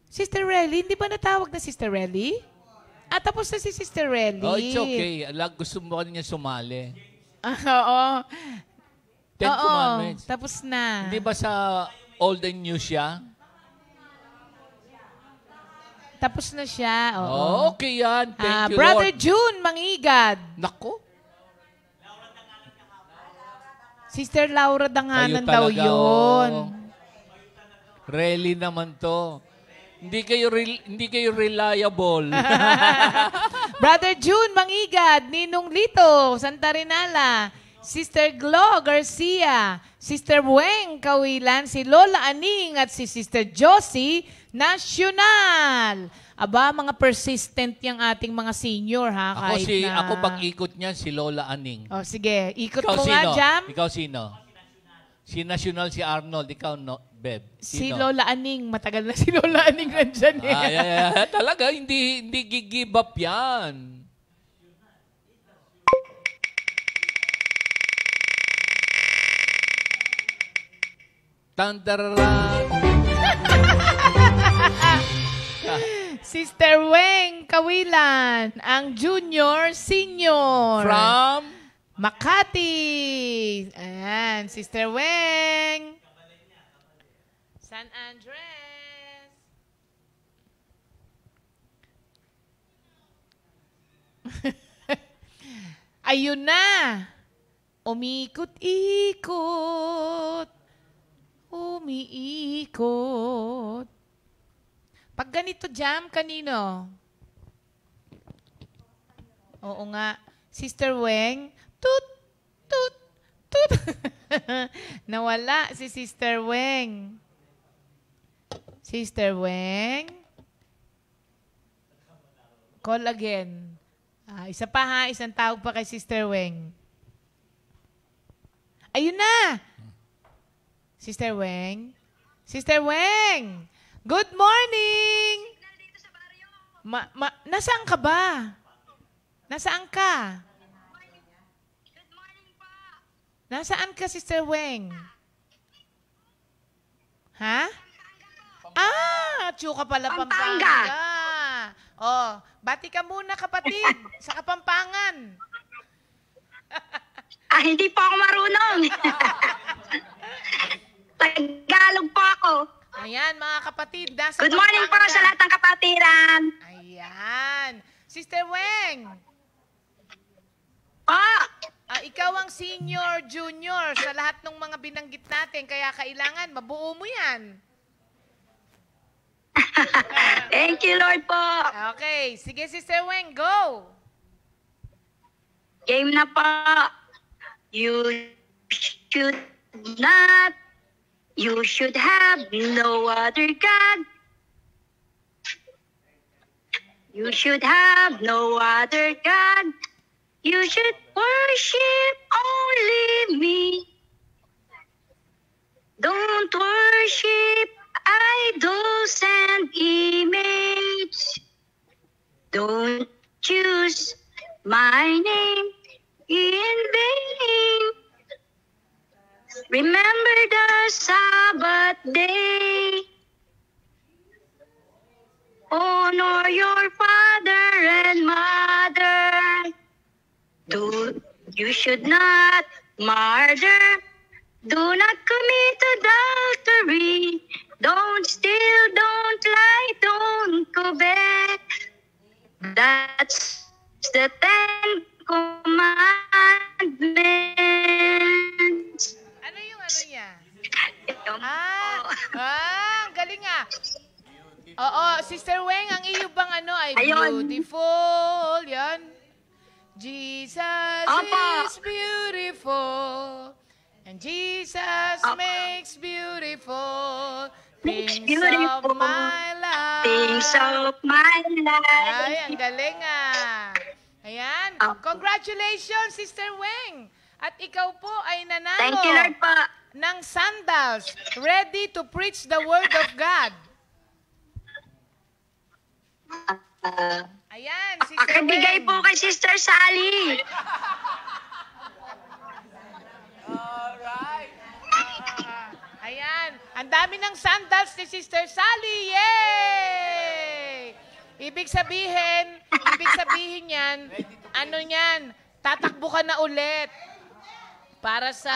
Sister Relly, hindi ba natawag na Sister Relly? Tapos na si Sister Relly. Oh, it's okay. Gusto mo niya sumali. Oo. Ten Oo, Commandments. tapos na. Hindi ba sa Old and New siya? Tapos na siya. Oo. Oh, okay yan. Thank you, Brother Lord. June Mangigad. Nako. Sister Laura Danganan Kayo daw talaga, yun. oh. Really naman to. Hindi kayo reliable. Brother June Mangigad, Ninong Lito, Santa Rinala, Sister Glo Garcia, Sister Weng Kawilan, si Lola Aning at si Sister Josie National. Aba, mga persistent yung ating mga senior, ha? Kahit na... Ako pag-ikot niya, si Lola Aning. Oh, sige, ikot Ikaw mo sino? nga, Jam. Ikaw sino? Si National, si Arnold. Ikaw, no, Beb. Si Sino? Lola Aning. Matagal na si Lola Aning nandyan eh. Talaga, hindi gigive up yan. Tandararan. Sister Weng Kawilan, ang junior, senior. From? Makati. Ayan, Sister Weng. San Andres. Ayun na. Umikot-ikot. Umiikot. Pag ganito, Jam, kanino? Oo nga. Sister Weng, tut, tut, tut. Nawala si Sister Weng. Sister Weng. Call again. Isa pa ha, isang tawag pa kay Sister Weng. Ayun na! Sister Weng. Sister Weng! Good morning! Nasaan ka ba? Nasaan ka? Good morning po. Nasaan ka, Sister Weng? Ha? Tsuka pala, Pampanga. Oh, bati ka muna, kapatid, sa Kapampangan. Hindi po ako marunong. Tagalog po ako. Ayan, mga kapatid, nasa Good morning po Pampanga. sa lahat ng kapatiran. Ayan. Sister Weng, ikaw ang senior, junior sa lahat ng mga binanggit natin, kaya kailangan mabuo mo yan. Thank you, Lord po. Okay, sige Sister Weng, go! Game na po. You should have no other God. You should have no other God. You should worship only me. Don't worship idols and image. Don't choose my name in vain. Remember the Sabbath day. Honor your father and mother. You should not murder. Do not commit adultery. Don't steal, don't lie, don't covet. That's the 10 Commandments. Ano yung ano niya? Yun po. Ang galing nga. Oo, Sister Weng, ang iyo bang ano ay Ayun. beautiful. Yan. Jesus Opo. is beautiful. And Jesus makes beautiful Makes things beautiful of my life. Things of my life. Ay, ang galing ah. Ayan. Opo. Congratulations, Sister Weng. At ikaw po ay nanalo Thank you, Lord po. ng sandals, ready to preach the Word of God. Ayan, Sister Pakibigay Weng. po kay Sister Sally. Alright. Ayan. Ang dami ng sandals ni Sister Sally. Yay! Ibig sabihin yan, ano yan, tatakbo ka na ulit para sa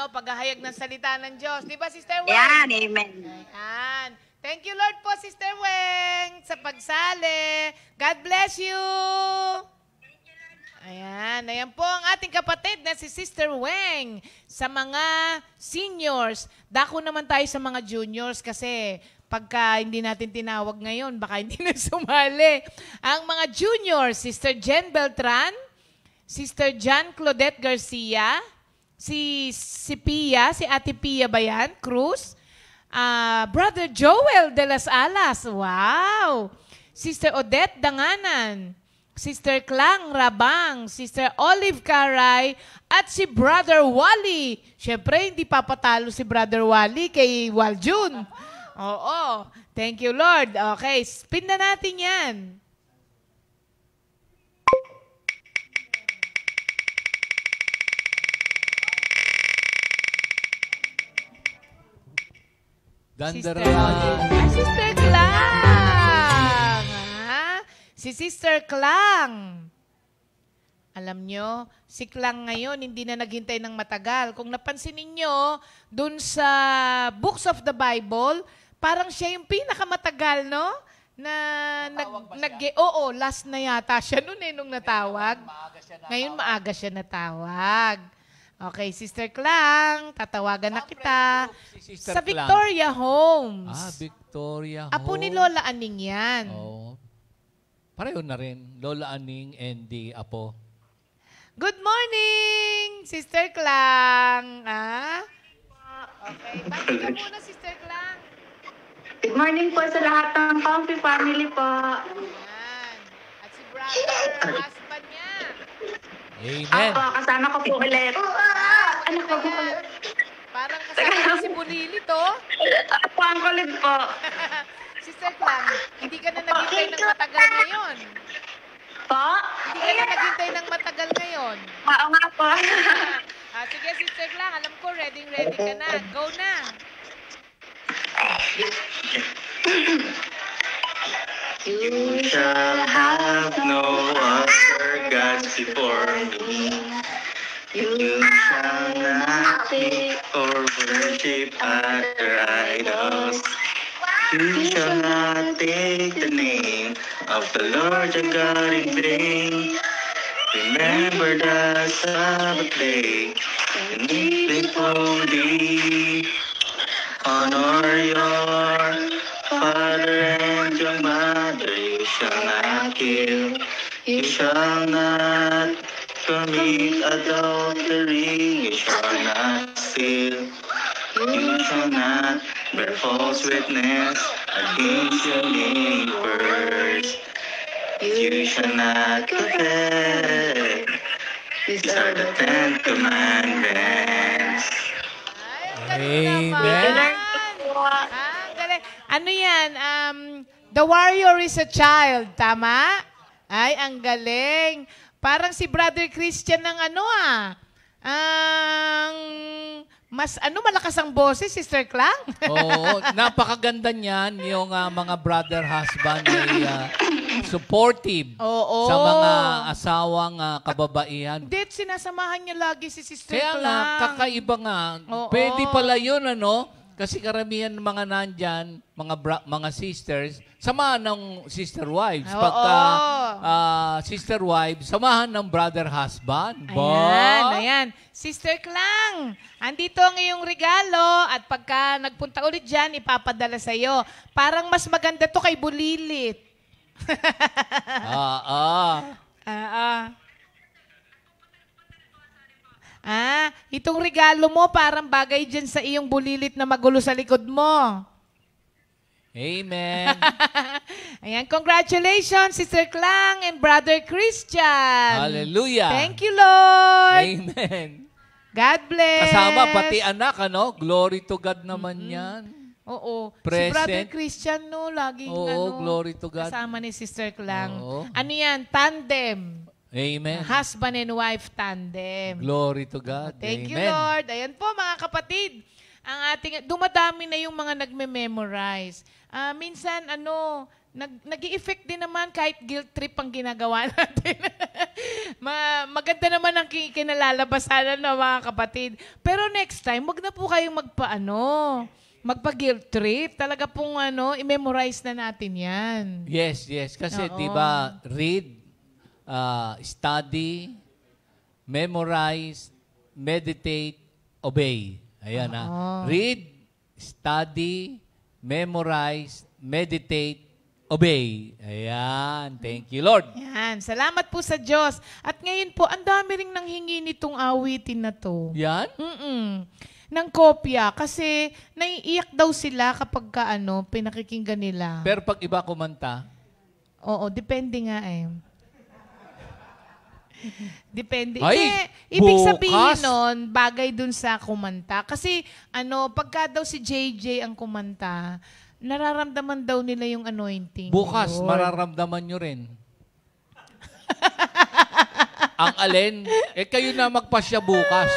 paghahayag ng salita ng Diyos. Di ba, Sister Weng? Yan, amen. Ayan. Thank you, Lord po, Sister Weng, sa pagsali. God bless you. Ayan po ang ating kapatid na si Sister Weng sa mga seniors. Dako naman tayo sa mga juniors kasi pagka hindi natin tinawag ngayon, baka hindi na sumali. Ang mga juniors, Sister Jen Beltran, Sister Jan Claudette Garcia, si Pia, si Ate Pia ba yan? Cruz, Brother Joel de las Alas, wow! Sister Odette Danganan, Sister Clang Rabang, Sister Olive Caray, at si Brother Wally. Siyempre, hindi papatalo si Brother Wally kay Waljun. Oo. Thank you, Lord. Okay, spin na natin yan. Sister Olive. Dandaran. Sister Clang! Ha? Si Sister Clang. Alam nyo, si Clang ngayon hindi na naghintay ng matagal. Kung napansin ninyo, dun sa Books of the Bible, parang siya yung pinakamatagal, no? Oo, last na yata siya noon nung natawag. Ngayon maaga siya natawag. Okay, Sister Clang, tatawagan na kita. Si Sister Sa Clang. Victoria Homes. Victoria Apo Home. ni Lola Aning yan. Oo. Pareho na rin. Lola Aning and the Apo. Good morning, Sister Clang. Okay, bakit ka muna, Sister Clang? Good morning po sa lahat ng Comfy family po. Ayan. At si brother, husband niya. Amen. Opo, kasama ko po ulit. Anak, wag mo ulit. Parang kasama si Bulili to. Opo, ang kulit po. Sister Clang, hindi ka na naghintay ng matagal ngayon. Po? Hindi ka na naghintay ng matagal ngayon. Oo nga po. Sige, Sister Clang, alam ko, ready ka na. Go na. You shall have no other gods before me. You shall not seek or worship other idols. You shall not take the name of the Lord your God in vain. Remember the Sabbath day and keep it holy. Honor your father and your mother. You shall not kill. You shall not commit adultery. You shall not steal. You shall not bear false witness against your neighbors. You shall not covet. These are the 10 commandments. Ay, ang galing Amen. naman. Ang galing. Ano yan? The warrior is a child. Tama? Ay, ang galing. Parang si Brother Christian ng malakas ang boses, Sister Clang. Oo, napakaganda niyan yung mga brother husband ay supportive Oo. sa mga asawang kababaihan. Hindi, sinasamahan niya lagi si Sister Kaya nga, Clang. kakaiba nga. Oo. Pwede pala yun, Kasi karamihan ng mga nandyan, mga sisters, samahan ng sister wives. Oo. Pagka sister wives, samahan ng brother husband. Ayan. Sister Clang, andito ang iyong regalo at pagka nagpunta ulit dyan, ipapadala sa'yo. Parang mas maganda to kay Bulilit. Itong regalo mo parang bagay dyan sa iyong bulilit na magulo sa likod mo. Amen. Ayan, congratulations, Sister Clang and Brother Christian. Hallelujah. Thank you, Lord. Amen. God bless. Kasama pati anak, ano? Glory to God naman yan. Oo. Present. Si Brother Christian, no, laging Glory to God. kasama ni Sister Clang. Oo. Ano yan? Tandem. Amen. Husband and wife tandem. Glory to God. Thank you, Amen. Lord. Ayan po, mga kapatid. Ang ating, dumadami na yung mga nagme-memorize. Minsan, nag-i-effect din naman kahit guilt trip ang ginagawa natin. Maganda naman ang kinalalabasan ng mga kapatid. Pero next time, wag na po kayong magpa-guilt trip. Talaga pong i-memorize na natin yan. Yes. Kasi, Oo. di ba, read, study, memorize, meditate, obey. Ayan Read, study, memorize, meditate, obey. Ayan. Thank you, Lord. Yan. Salamat po sa Diyos. At ngayon po, ang dami ring nanghingi nitong awitin na to. Yan? Ng kopya. Kasi naiiyak daw sila kapag pinakikinggan nila. Pero pag iba kumanta, Oo, depende nga eh. Depende. Ay, Ibig sabihin bukas. nun, bagay dun sa kumanta. Kasi, pagka daw si JJ ang kumanta, nararamdaman daw nila yung anointing. bukas, Lord. mararamdaman nyo rin. Ang alin, kayo na magpasya bukas.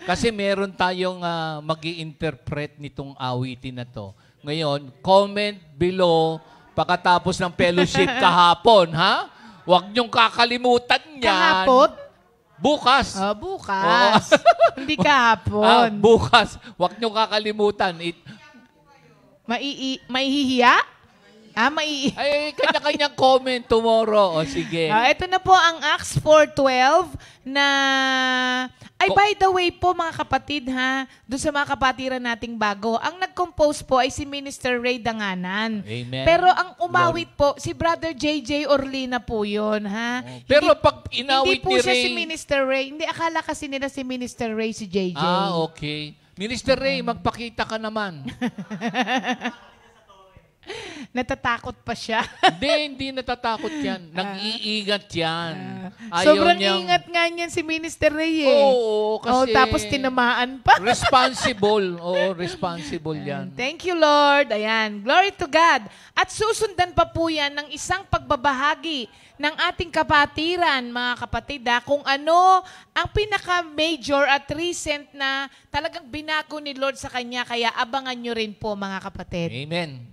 Kasi meron tayong mag-i-interpret nitong awitin na to. Ngayon, comment below pagkatapos ng fellowship kahapon, ha? Huwag niyong kakalimutan yan. Kahapon? Bukas. Bukas. Hindi kahapon. Bukas. Huwag niyong kakalimutan. Maihihiya? Ay, kanya-kanyang comment tomorrow. O, sige. Ito na po ang Acts 4:12 na... Ay, by the way po mga kapatid doon sa mga kapatiran nating bago, ang nag-compose po ay si Minister Ray Danganan. Amen. Pero ang umawit po, si Brother JJ Orlina po yun, Pero pag inawit hindi po ni siya Ray... si Minister Ray. Hindi, akala kasi nila si Minister Ray si JJ. Okay. Minister Ray, magpakita ka naman. Natatakot pa siya. Hindi natatakot yan. Nag-iingat yan. Sobrang ingat nga niyan si Minister Ray eh. Oo, kasi... tapos tinamaan pa. Responsible. Oo, responsible yan. Thank you, Lord. Ayan. Glory to God. At susundan pa po yan ng isang pagbabahagi ng ating kapatiran, mga kapatid, kung ano ang pinaka-major at recent na talagang binago ni Lord sa kanya. Kaya abangan nyo rin po, mga kapatid. Amen.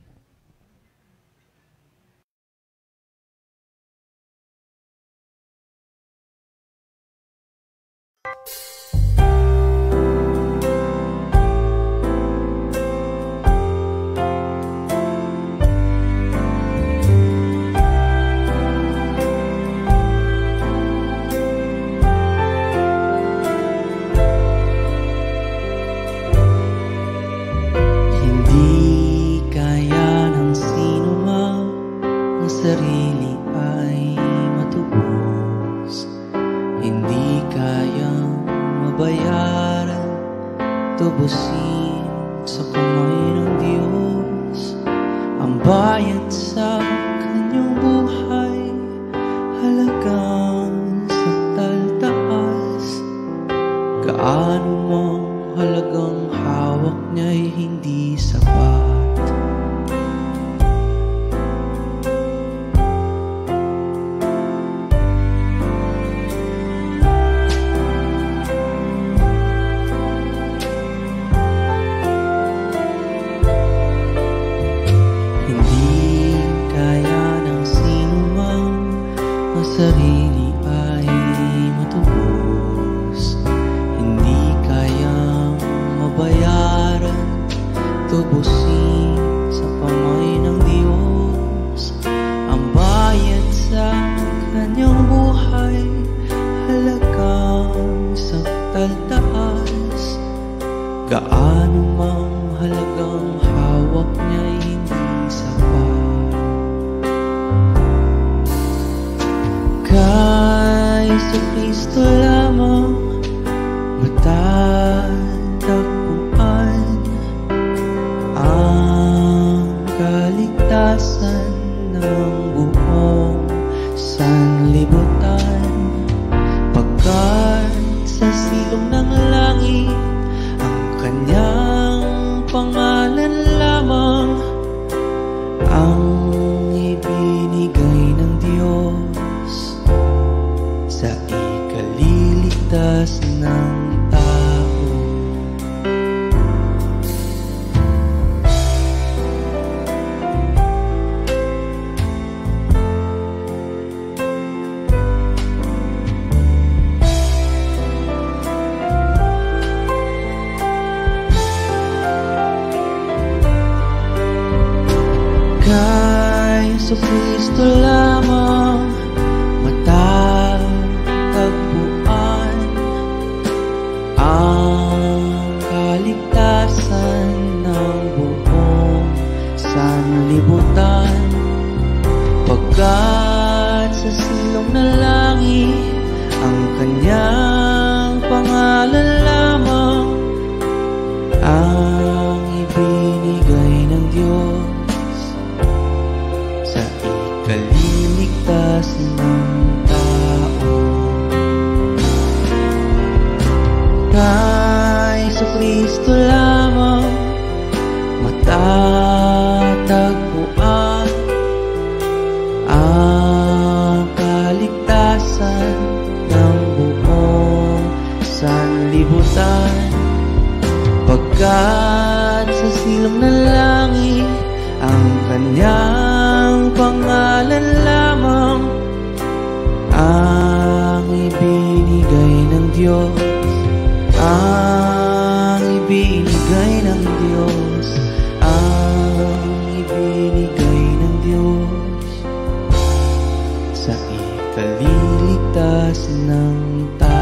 Hindi kaya ng sino man ang sarili ay matubos. Hindi kayang mabayaran, tubusin sa kamay ng Diyos. Ang bayad sa kanyang buhay, halagang sakdal taas. Gaano mang halagang hawak niya'y hindi sapat. Hindi kaya ng sino man ang sarili ay matubos. Hindi kayang mabayaran, tubusin sa kamay ng Diyos. Ang bayad sa kanyang buhay, halagang sakdal taas. Gaano mang halagang hawak niya'y hindi sapat. Kay sa Kristo lamang lamang matatagpuan ang kaligtasan ng buong sanlibutan. Pagkat sa silong na langit ang kanyang pangalan lamang ang ibinigay ng Diyos sa ikaliligtas ng tao. Kay Jesucristo lamang matatagpuan ang kaligtasan ng buong sanlibutan. Pagkat sa silong ng langit ang kanyang pangalan lamang ang ibinigay ng Diyos, ang ibinigay ng Diyos, ang ibinigay ng Diyos sa ikaliligtas ng tao.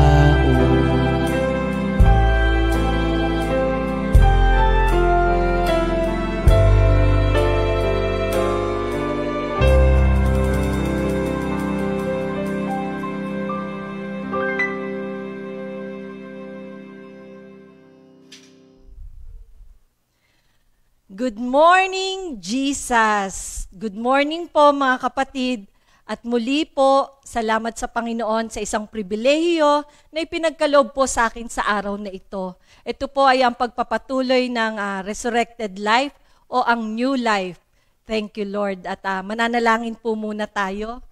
Good morning, Jesus! Good morning po mga kapatid. At muli po, salamat sa Panginoon sa isang pribilehiyo na ipinagkaloob po sa akin sa araw na ito. Ito po ay ang pagpapatuloy ng resurrected life o ang new life. Thank you, Lord. At mananalangin po muna tayo.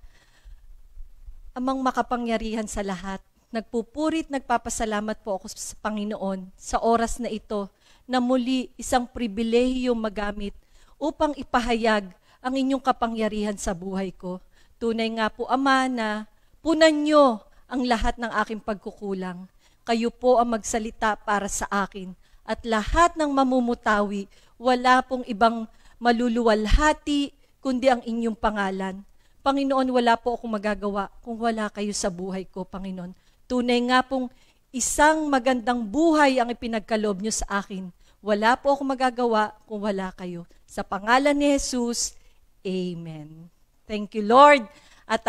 Amang makapangyarihan sa lahat, nagpupurit, nagpapasalamat po ako sa Panginoon sa oras na ito na muli isang pribilehiyo magamit upang ipahayag ang inyong kapangyarihan sa buhay ko. Tunay nga po, Ama, na punan nyo ang lahat ng aking pagkukulang. Kayo po ang magsalita para sa akin. At lahat ng mamumutawi, wala pong ibang maluluwalhati, kundi ang inyong pangalan. Panginoon, wala po akong magagawa kung wala kayo sa buhay ko, Panginoon. Tunay nga pong isang magandang buhay ang ipinagkaloob nyo sa akin. Wala po akong magagawa kung wala kayo. Sa pangalan ni Jesus, Amen. Thank you, Lord. At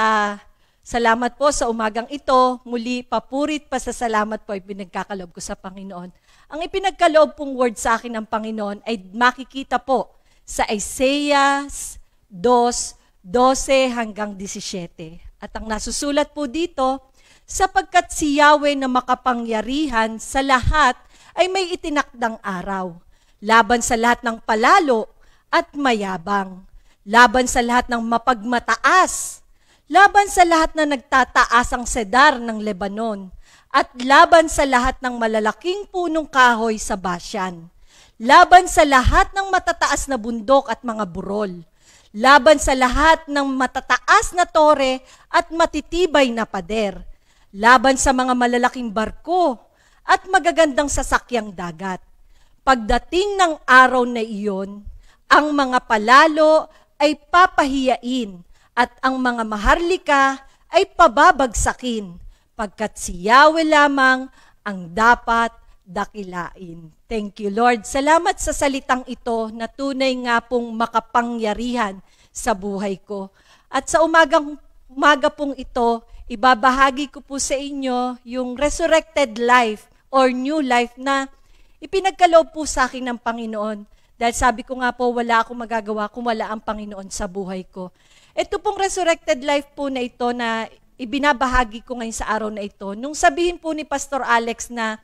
salamat po sa umagang ito. Muli, papurit pa sa salamat po ay pinagkakaloob ko sa Panginoon. Ang ipinagkaloob pong word sa akin ng Panginoon ay makikita po sa Isaiah 2:12 hanggang 17. At ang nasusulat po dito, sapagkat si Yahweh na makapangyarihan sa lahat ay may itinakdang araw, laban sa lahat ng palalo at mayabang, laban sa lahat ng mapagmataas, laban sa lahat na nagtataas ang sedar ng Lebanon, at laban sa lahat ng malalaking punong kahoy sa Bashan, laban sa lahat ng matataas na bundok at mga burol, laban sa lahat ng matataas na tore at matitibay na pader, laban sa mga malalaking barko at magagandang sasakyang dagat. Pagdating ng araw na iyon, ang mga palalo ay papahiyain at ang mga maharlika ay pababagsakin, pagkat si Yahweh lamang ang dapat dakilain. Thank you, Lord. Salamat sa salitang ito na tunay nga pong makapangyarihan sa buhay ko. At sa umaga pong ito, ibabahagi ko po sa inyo yung resurrected life or new life na ipinagkaloob po sa akin ng Panginoon. Dahil sabi ko nga po, wala akong magagawa kung wala ang Panginoon sa buhay ko. Ito pong resurrected life po na ito na ibinabahagi ko ngayon sa araw na ito. Nung sabihin po ni Pastor Alex na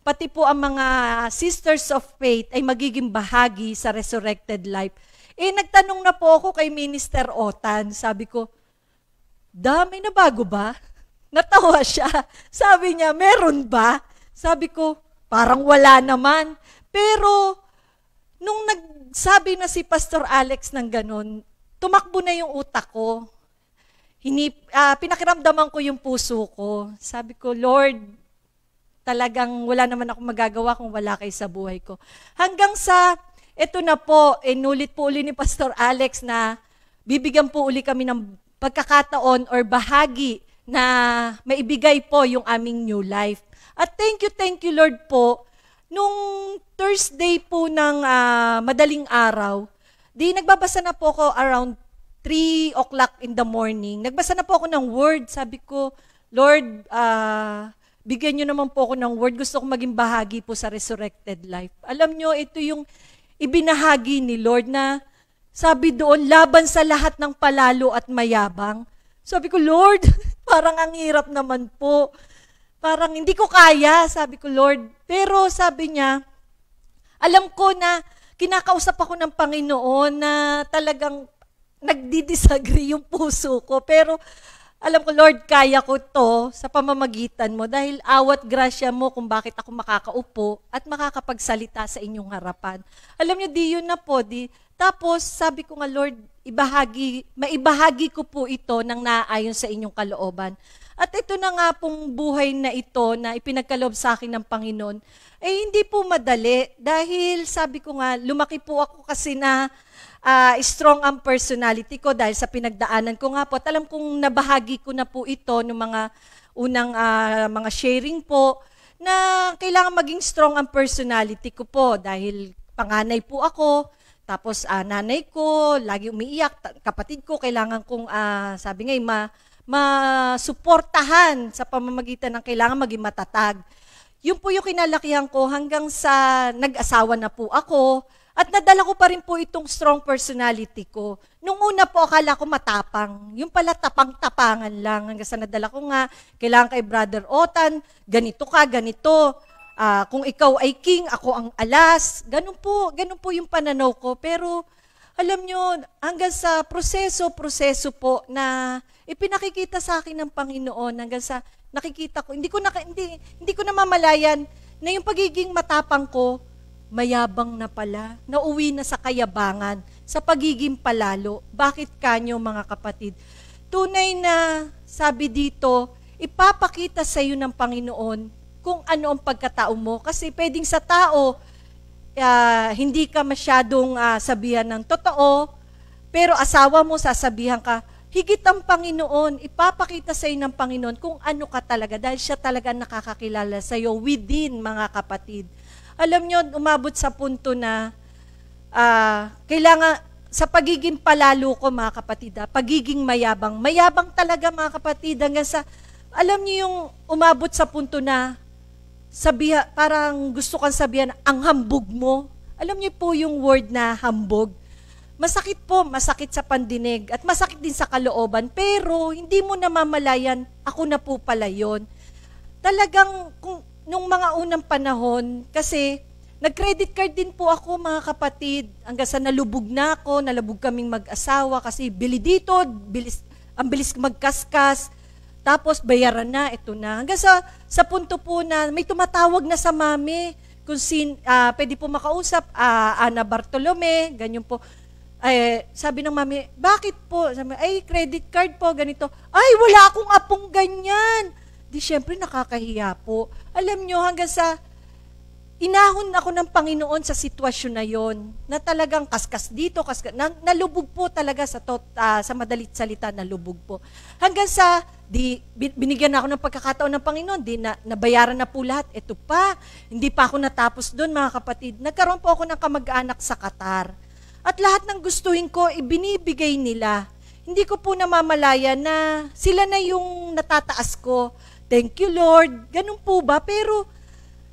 pati po ang mga sisters of faith ay magiging bahagi sa resurrected life, nagtanong na po ako kay Minister Otan. Sabi ko, dami na bago ba? Natawa siya. Sabi niya, meron ba? Sabi ko, parang wala naman. Pero, nung nagsabi na si Pastor Alex ng ganun, tumakbo na yung utak ko. Pinakiramdaman ko yung puso ko. Sabi ko, Lord, talagang wala naman ako magagawa kung wala kayo sa buhay ko. Hanggang sa, eto na po, inulit po uli ni Pastor Alex na bibigyan po uli kami ng pagkakataon or bahagi na maibigay po yung aming new life. At thank you Lord po, nung Thursday po ng madaling araw, di nagbabasa na po ako around 3 o'clock in the morning. Nagbasa na po ako ng word. Sabi ko, Lord, bigyan niyo naman po ako ng word. Gusto kong maging bahagi po sa resurrected life. Alam niyo, ito yung ibinahagi ni Lord na sabi doon, laban sa lahat ng palalo at mayabang. Sabi ko, Lord, parang ang hirap naman po. Parang hindi ko kaya, sabi ko, Lord. Pero sabi niya, alam ko na kinakausap ako ng Panginoon na talagang nagdi-disagree yung puso ko. Pero alam ko, Lord, kaya ko to sa pamamagitan mo dahil awat grasya mo kung bakit ako makakaupo at makakapagsalita sa inyong harapan. Alam niyo, di yun na po. Tapos sabi ko nga, Lord, maibahagi ko po ito ng naayon sa inyong kalooban. At ito na nga pong buhay na ito na ipinagkaloob sa akin ng Panginoon, hindi po madali dahil sabi ko nga, lumaki po ako kasi na strong ang personality ko dahil sa pinagdaanan ko nga po. At alam kong nabahagi ko na po ito ng mga unang mga sharing po na kailangan maging strong ang personality ko po dahil panganay po ako. Tapos nanay ko, lagi umiiyak. Kapatid ko, kailangan kong, sabi nga, masuportahan sa pamamagitan ng kailangan maging matatag. Yun po yung kinalakihan ko hanggang sa nag-asawa na po ako. At nadala ko pa rin po itong strong personality ko. Nung una po, akala ko matapang. Yung pala tapang-tapangan lang. Hanggang sa nadala ko nga, kailangan kay Brother Otan, ganito ka, ganito. Kung ikaw ay king, ako ang alas. Ganun po yung pananaw ko. Pero alam nyo, hanggang sa proseso po na ipinakikita sa akin ng Panginoon, hanggang sa nakikita ko, hindi ko namamalayan na yung pagiging matapang ko, mayabang na pala, nauwi na sa kayabangan, sa pagiging palalo. Bakit kanyo mga kapatid? Tunay na, sabi dito, ipapakita sa iyo ng Panginoon kung ano ang pagkatao mo. Kasi pwedeng sa tao, hindi ka masyadong sabihan ng totoo, pero asawa mo, sasabihan ka, higit ang Panginoon, ipapakita sa iyo ng Panginoon kung ano ka talaga, dahil siya talaga nakakakilala sa iyo within, mga kapatid. Alam nyo, umabot sa punto na kailangan, sa pagiging palalo ko mga kapatid, pagiging mayabang. Mayabang talaga mga kapatid, hanggang sa, alam nyo yung umabot sa punto na, parang gusto kang sabihan, ang hambog mo. Alam nyo po yung word na hambog. Masakit po, masakit sa pandinig, at masakit din sa kalooban, pero hindi mo namamalayan, ako na po pala yun. Talagang, nung mga unang panahon, kasi nag-credit card din po ako mga kapatid, hanggang sa nalubog na ako, nalubog kaming mag-asawa, kasi bili dito, ang bilis magkaskas, tapos bayaran na, ito na. Hanggang sa punto po na may tumatawag na sa mami, kung pwede po makausap, Ana Bartolome, ganyan po. Sabi ng mami, bakit po? Sabi, credit card po, ganito. Ay, wala akong apong ganyan. Di syempre nakakahiya po. Alam nyo, hanggang sa inahon ako ng Panginoon sa sitwasyon na yon, na talagang kaskas dito, nalubog po talaga sa madalit salita, nalubog po. Hanggang sa, binigyan ako ng pagkakataon ng Panginoon, nabayaran na po lahat. Ito pa, hindi pa ako natapos doon mga kapatid. Nagkaroon po ako ng kamag-anak sa Qatar. At lahat ng gustuhin ko, ibinibigay nila. Hindi ko po namamalayan na sila na yung natataas ko. Thank you, Lord. Ganun po ba? Pero,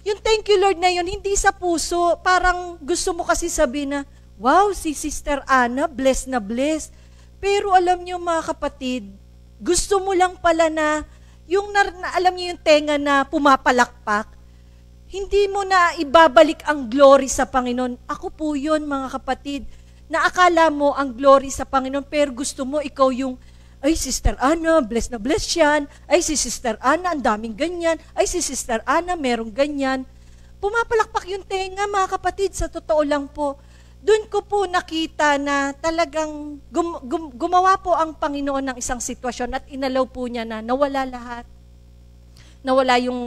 yung thank you, Lord na yun, hindi sa puso. Parang gusto mo kasi sabihin na, wow, si Sister Ana, blessed na blessed. Pero alam niyo mga kapatid, gusto mo lang pala na, alam niyo yung tenga na pumapalakpak, hindi mo na ibabalik ang glory sa Panginoon. Ako po yun, mga kapatid, na akala mo ang glory sa Panginoon, pero gusto mo ikaw yung, ay, Sister Ana, blessed na blessed yan. Ay, si Sister Ana, ang daming ganyan. Ay, si Sister Ana, merong ganyan. Pumapalakpak yung tenga, mga kapatid, sa totoo lang po. Doon ko po nakita na talagang gumawa po ang Panginoon ng isang sitwasyon at inalaw po niya na nawala lahat. Nawala yung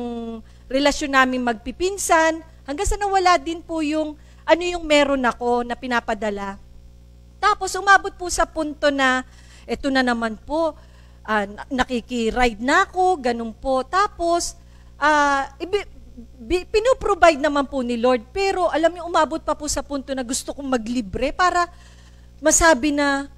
relasyon namin magpipinsan, hanggang sa nawala din po yung ano yung meron ako na pinapadala. Tapos umabot po sa punto na, eto na naman po, nakikiride na ako, ganun po. Tapos, pinoprovide naman po ni Lord. Pero alam niyo, umabot pa po sa punto na gusto kong maglibre para masabi na,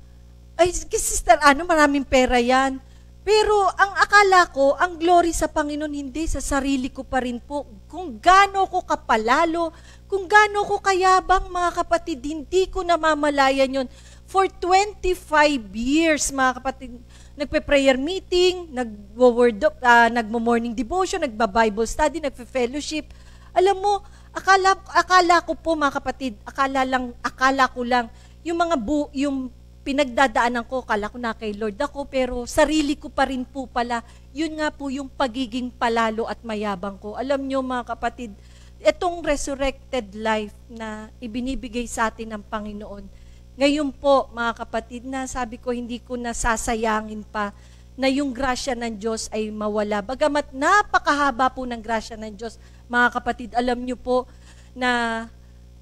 ay, sister, maraming pera yan. Pero ang akala ko, ang glory sa Panginoon, hindi sa sarili ko pa rin po. Kung gaano ko kapalalo, kung gaano ko kayabang, mga kapatid, hindi ko namamalayan yun. For 25 years, mga kapatid, nagpe-prayer meeting, nagmo-morning devotion, nagba-Bible study, nagpe-fellowship. Alam mo, akala ko po, mga kapatid, akala ko lang, yung pinagdadaanan ko, akala ko na kay Lord ako, pero sarili ko pa rin po pala, yun nga po yung pagiging palalo at mayabang ko. Alam nyo, mga kapatid, itong resurrected life na ibinibigay sa atin ng Panginoon, ngayon po, mga kapatid, na sabi ko, hindi ko nasasayangin pa na yung grasya ng Diyos ay mawala. Bagamat napakahaba po ng grasya ng Diyos, mga kapatid, alam nyo po na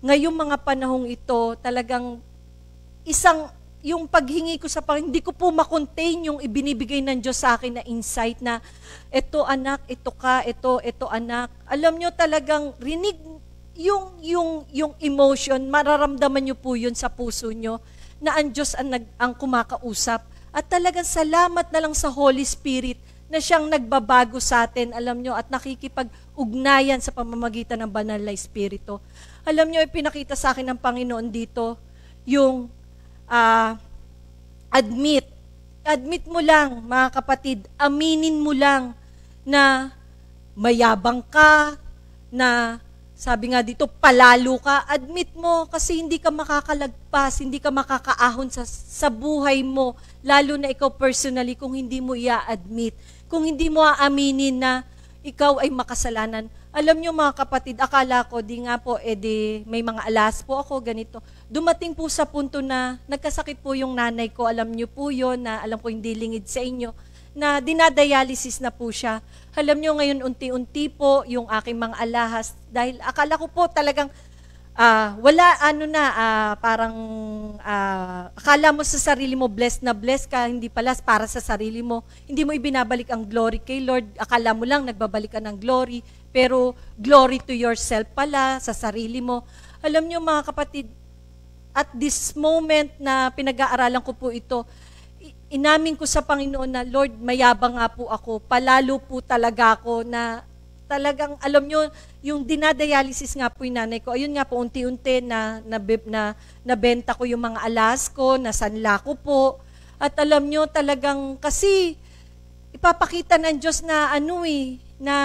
ngayong mga panahong ito, talagang yung paghingi ko sa Panginoon, hindi ko po makontain yung ibinibigay ng Diyos sa akin na insight na, ito anak, ito ka, ito anak. Alam nyo talagang rinig, yung emotion, mararamdaman nyo po yun sa puso nyo, na ang Diyos ang kumakausap. At talagang salamat na lang sa Holy Spirit na siyang nagbabago sa atin, alam nyo, at nakikipag-ugnayan sa pamamagitan ng banal na Espiritu. Alam nyo, ipinakita sa akin ng Panginoon dito, yung admit mo lang, mga kapatid, aminin mo lang na mayabang ka, na sabi nga dito, palalo ka, admit mo kasi hindi ka makakalagpas, hindi ka makakaahon sa buhay mo, lalo na ikaw personally kung hindi mo i-admit, kung hindi mo aaminin na ikaw ay makasalanan. Alam nyo, mga kapatid, akala ko, may mga alas po ako, ganito. Dumating po sa punto na nagkasakit po yung nanay ko, alam nyo po yun, na alam ko hindi lingid sa inyo, na dinadialysis na po siya. Alam nyo ngayon, unti-unti po yung aking mga alahas, dahil akala ko po talagang, akala mo sa sarili mo, blessed na blessed ka, hindi pala para sa sarili mo. Hindi mo ibinabalik ang glory kay Lord, akala mo lang nagbabalik ka ng glory, pero glory to yourself pala, sa sarili mo. Alam nyo, mga kapatid, at this moment na pinag-aaralan ko po ito, inamin ko sa Panginoon na, Lord, mayabang nga po ako, palalo po talaga ako na talagang, alam nyo, yung dinadialysis nga po yung nanay ko, ayun nga po, unti-unti na nabenta ko yung mga alas ko, nasanla ko po. At alam nyo, talagang, kasi ipapakita ng Diyos na na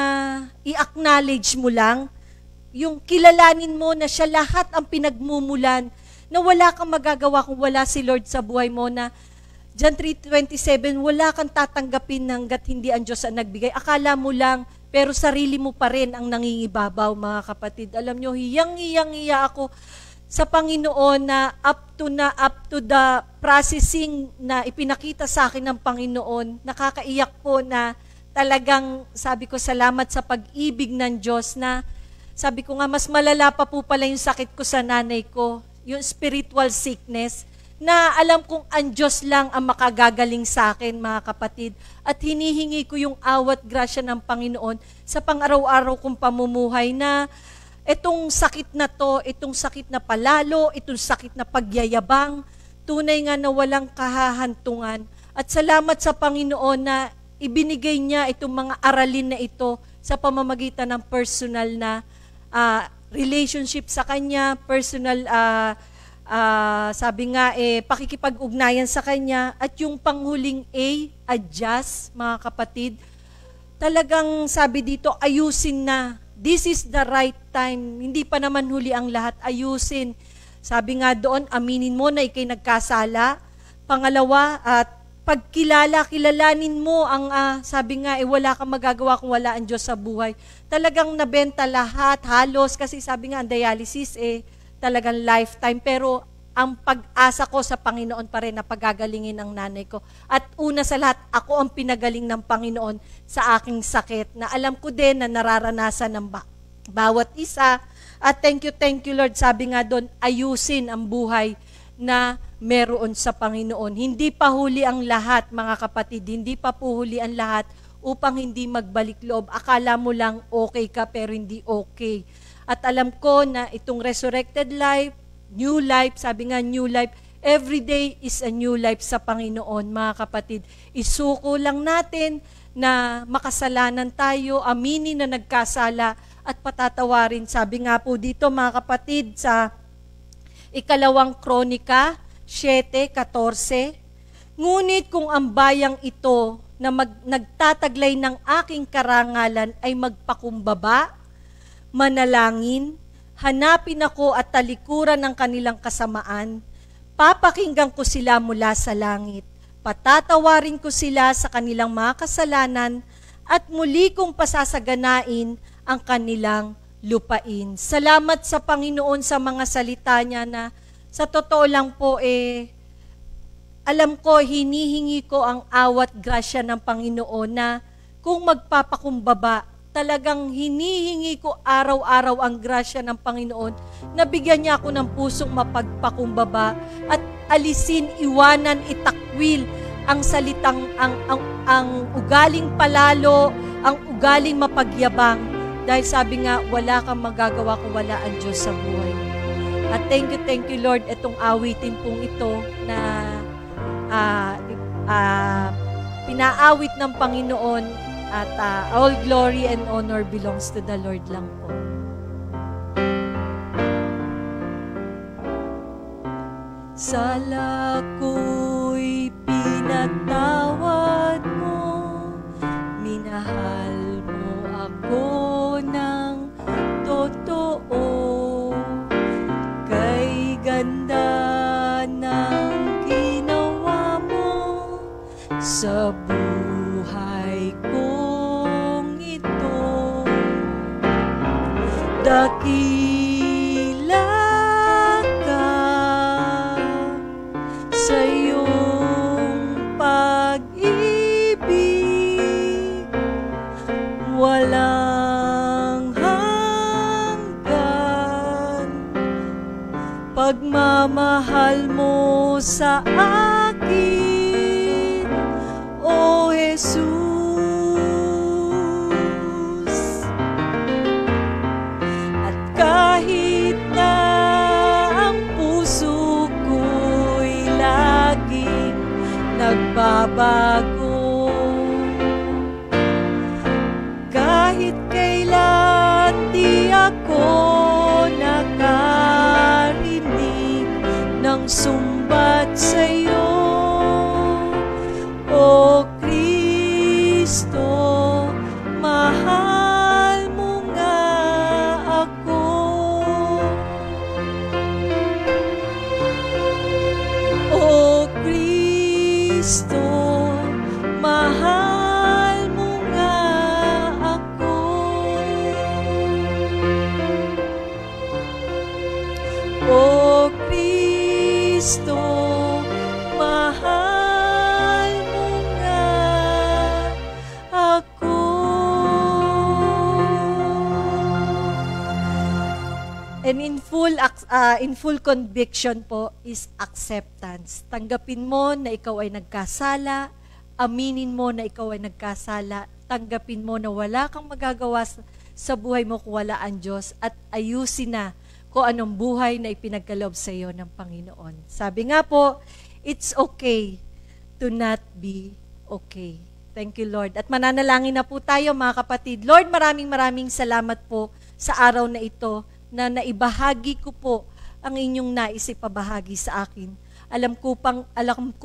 i-acknowledge mo lang, yung kilalanin mo na siya lahat ang pinagmumulan, na wala kang magagawa kung wala si Lord sa buhay mo, na John 3:27, wala kang tatanggapin hanggat hindi ang Diyos ang nagbigay. Akala mo lang, pero sarili mo pa rin ang nangingibabaw, mga kapatid. Alam nyo, hiyang-hiyang-hiya ako sa Panginoon na up to the processing na ipinakita sa akin ng Panginoon. Nakakaiyak po na talagang sabi ko, salamat sa pag-ibig ng Diyos, na sabi ko nga, mas malala pa po pala yung sakit ko sa nanay ko, yung spiritual sickness, na alam kong ang Diyos lang ang makagagaling sa akin, mga kapatid. At hinihingi ko yung awat grasya ng Panginoon sa pang-araw-araw kong pamumuhay, na itong sakit na to, itong sakit na palalo, itong sakit na pagyayabang, tunay nga na walang kahahantungan. At salamat sa Panginoon na ibinigay niya itong mga aralin na ito sa pamamagitan ng personal na relationship sa Kanya, personal sabi nga, pakikipag-ugnayan sa Kanya, at yung panghuling adjust, mga kapatid, talagang sabi dito, ayusin na. This is the right time. Hindi pa naman huli ang lahat, ayusin. Sabi nga doon, aminin mo na ikay nagkasala. Pangalawa, at kilalanin mo ang, sabi nga, wala kang magagawa kung wala ang Diyos sa buhay. Talagang nabenta lahat, halos, kasi sabi nga, ang dialysis, talagang lifetime, pero ang pag-asa ko sa Panginoon pa rin na pagagalingin ang nanay ko. At una sa lahat, ako ang pinagaling ng Panginoon sa aking sakit, na alam ko din na nararanasan ng bawat isa. At thank you Lord, sabi nga doon, ayusin ang buhay na meron sa Panginoon. Hindi pa huli ang lahat, mga kapatid. Hindi pa po huli ang lahat upang hindi magbalik loob. Akala mo lang okay ka pero hindi okay. At alam ko na itong resurrected life, new life, sabi nga new life, every day is a new life sa Panginoon, mga kapatid. Isuko lang natin na makasalanan tayo, aminin na nagkasala at patatawarin. Sabi nga po dito, mga kapatid, sa Ikalawang Kronika 7:14, ngunit kung ang bayang ito na nagtataglay ng aking karangalan ay magpakumbaba, manalangin, hanapin ako at talikuran ng kanilang kasamaan, papakinggan ko sila mula sa langit, patatawarin ko sila sa kanilang mga kasalanan at muli kong pasasaganain ang kanilang lupain. Salamat sa Panginoon sa mga salita niya na sa totoo lang po alam ko, hinihingi ko ang awat grasya ng Panginoon na kung magpapakumbaba, talagang hinihingi ko araw-araw ang grasya ng Panginoon na bigyan niya ako ng pusong mapagpakumbaba at alisin, iwanan, itakwil ang salitang, ang ugaling palalo, ang ugaling mapagyabang. Dahil sabi nga, wala kang magagawa kung wala ang Diyos sa buhay. At thank you Lord, itong awitin pong ito na pinaawit ng Panginoon at all glory and honor belongs to the Lord lang po. Sala ko'y pinatawad mo, minahal mo ako ng totoo, kay ganda ng ginawa mo sa buhay kong ito. Dakila ka sa iyong pag-ibig, walang hanggan, pagmamahal mo sa akin, O Jesus. At kahit na ang puso ko'y laging nagbabago, kahit kailan di ako nakarinig ng sumbat sa'yo, O Kristo, mahal mo nga ako. O Kristo, mahal mo nga ako. O Kristo, mahal mo nga ako. And in full conviction po is acceptance. Tanggapin mo na ikaw ay nagkasala, aminin mo na ikaw ay nagkasala, tanggapin mo na wala kang magagawa sa buhay mo kung wala ang Diyos, at ayusin na kung anong buhay na ipinagkaloob sa iyo ng Panginoon. Sabi nga po, it's okay to not be okay. Thank you, Lord. At mananalangin na po tayo, mga kapatid. Lord, maraming salamat po sa araw na ito na naibahagi ko po ang inyong nais ipabahagi sa akin. Alam ko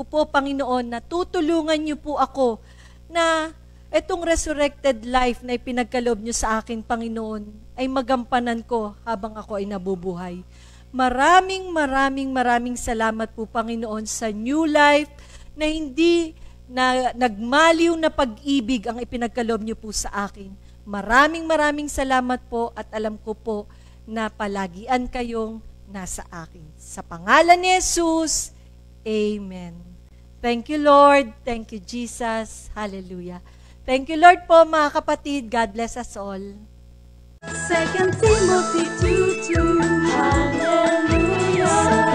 po, Panginoon, na tutulungan niyo po ako na itong resurrected life na ipinagkaloob niyo sa akin, Panginoon, ay magampanan ko habang ako ay nabubuhay. Maraming salamat po, Panginoon, sa new life na hindi na nagmaliw na pag-ibig ang ipinagkaloob niyo po sa akin. Maraming salamat po, at alam ko po na palagian kayong nasa akin. Sa pangalan ni Jesus, Amen. Thank you, Lord. Thank you, Jesus. Hallelujah. Thank you, Lord po, mga kapatid. God bless us all. 2 Timothy 2:2. Hallelujah.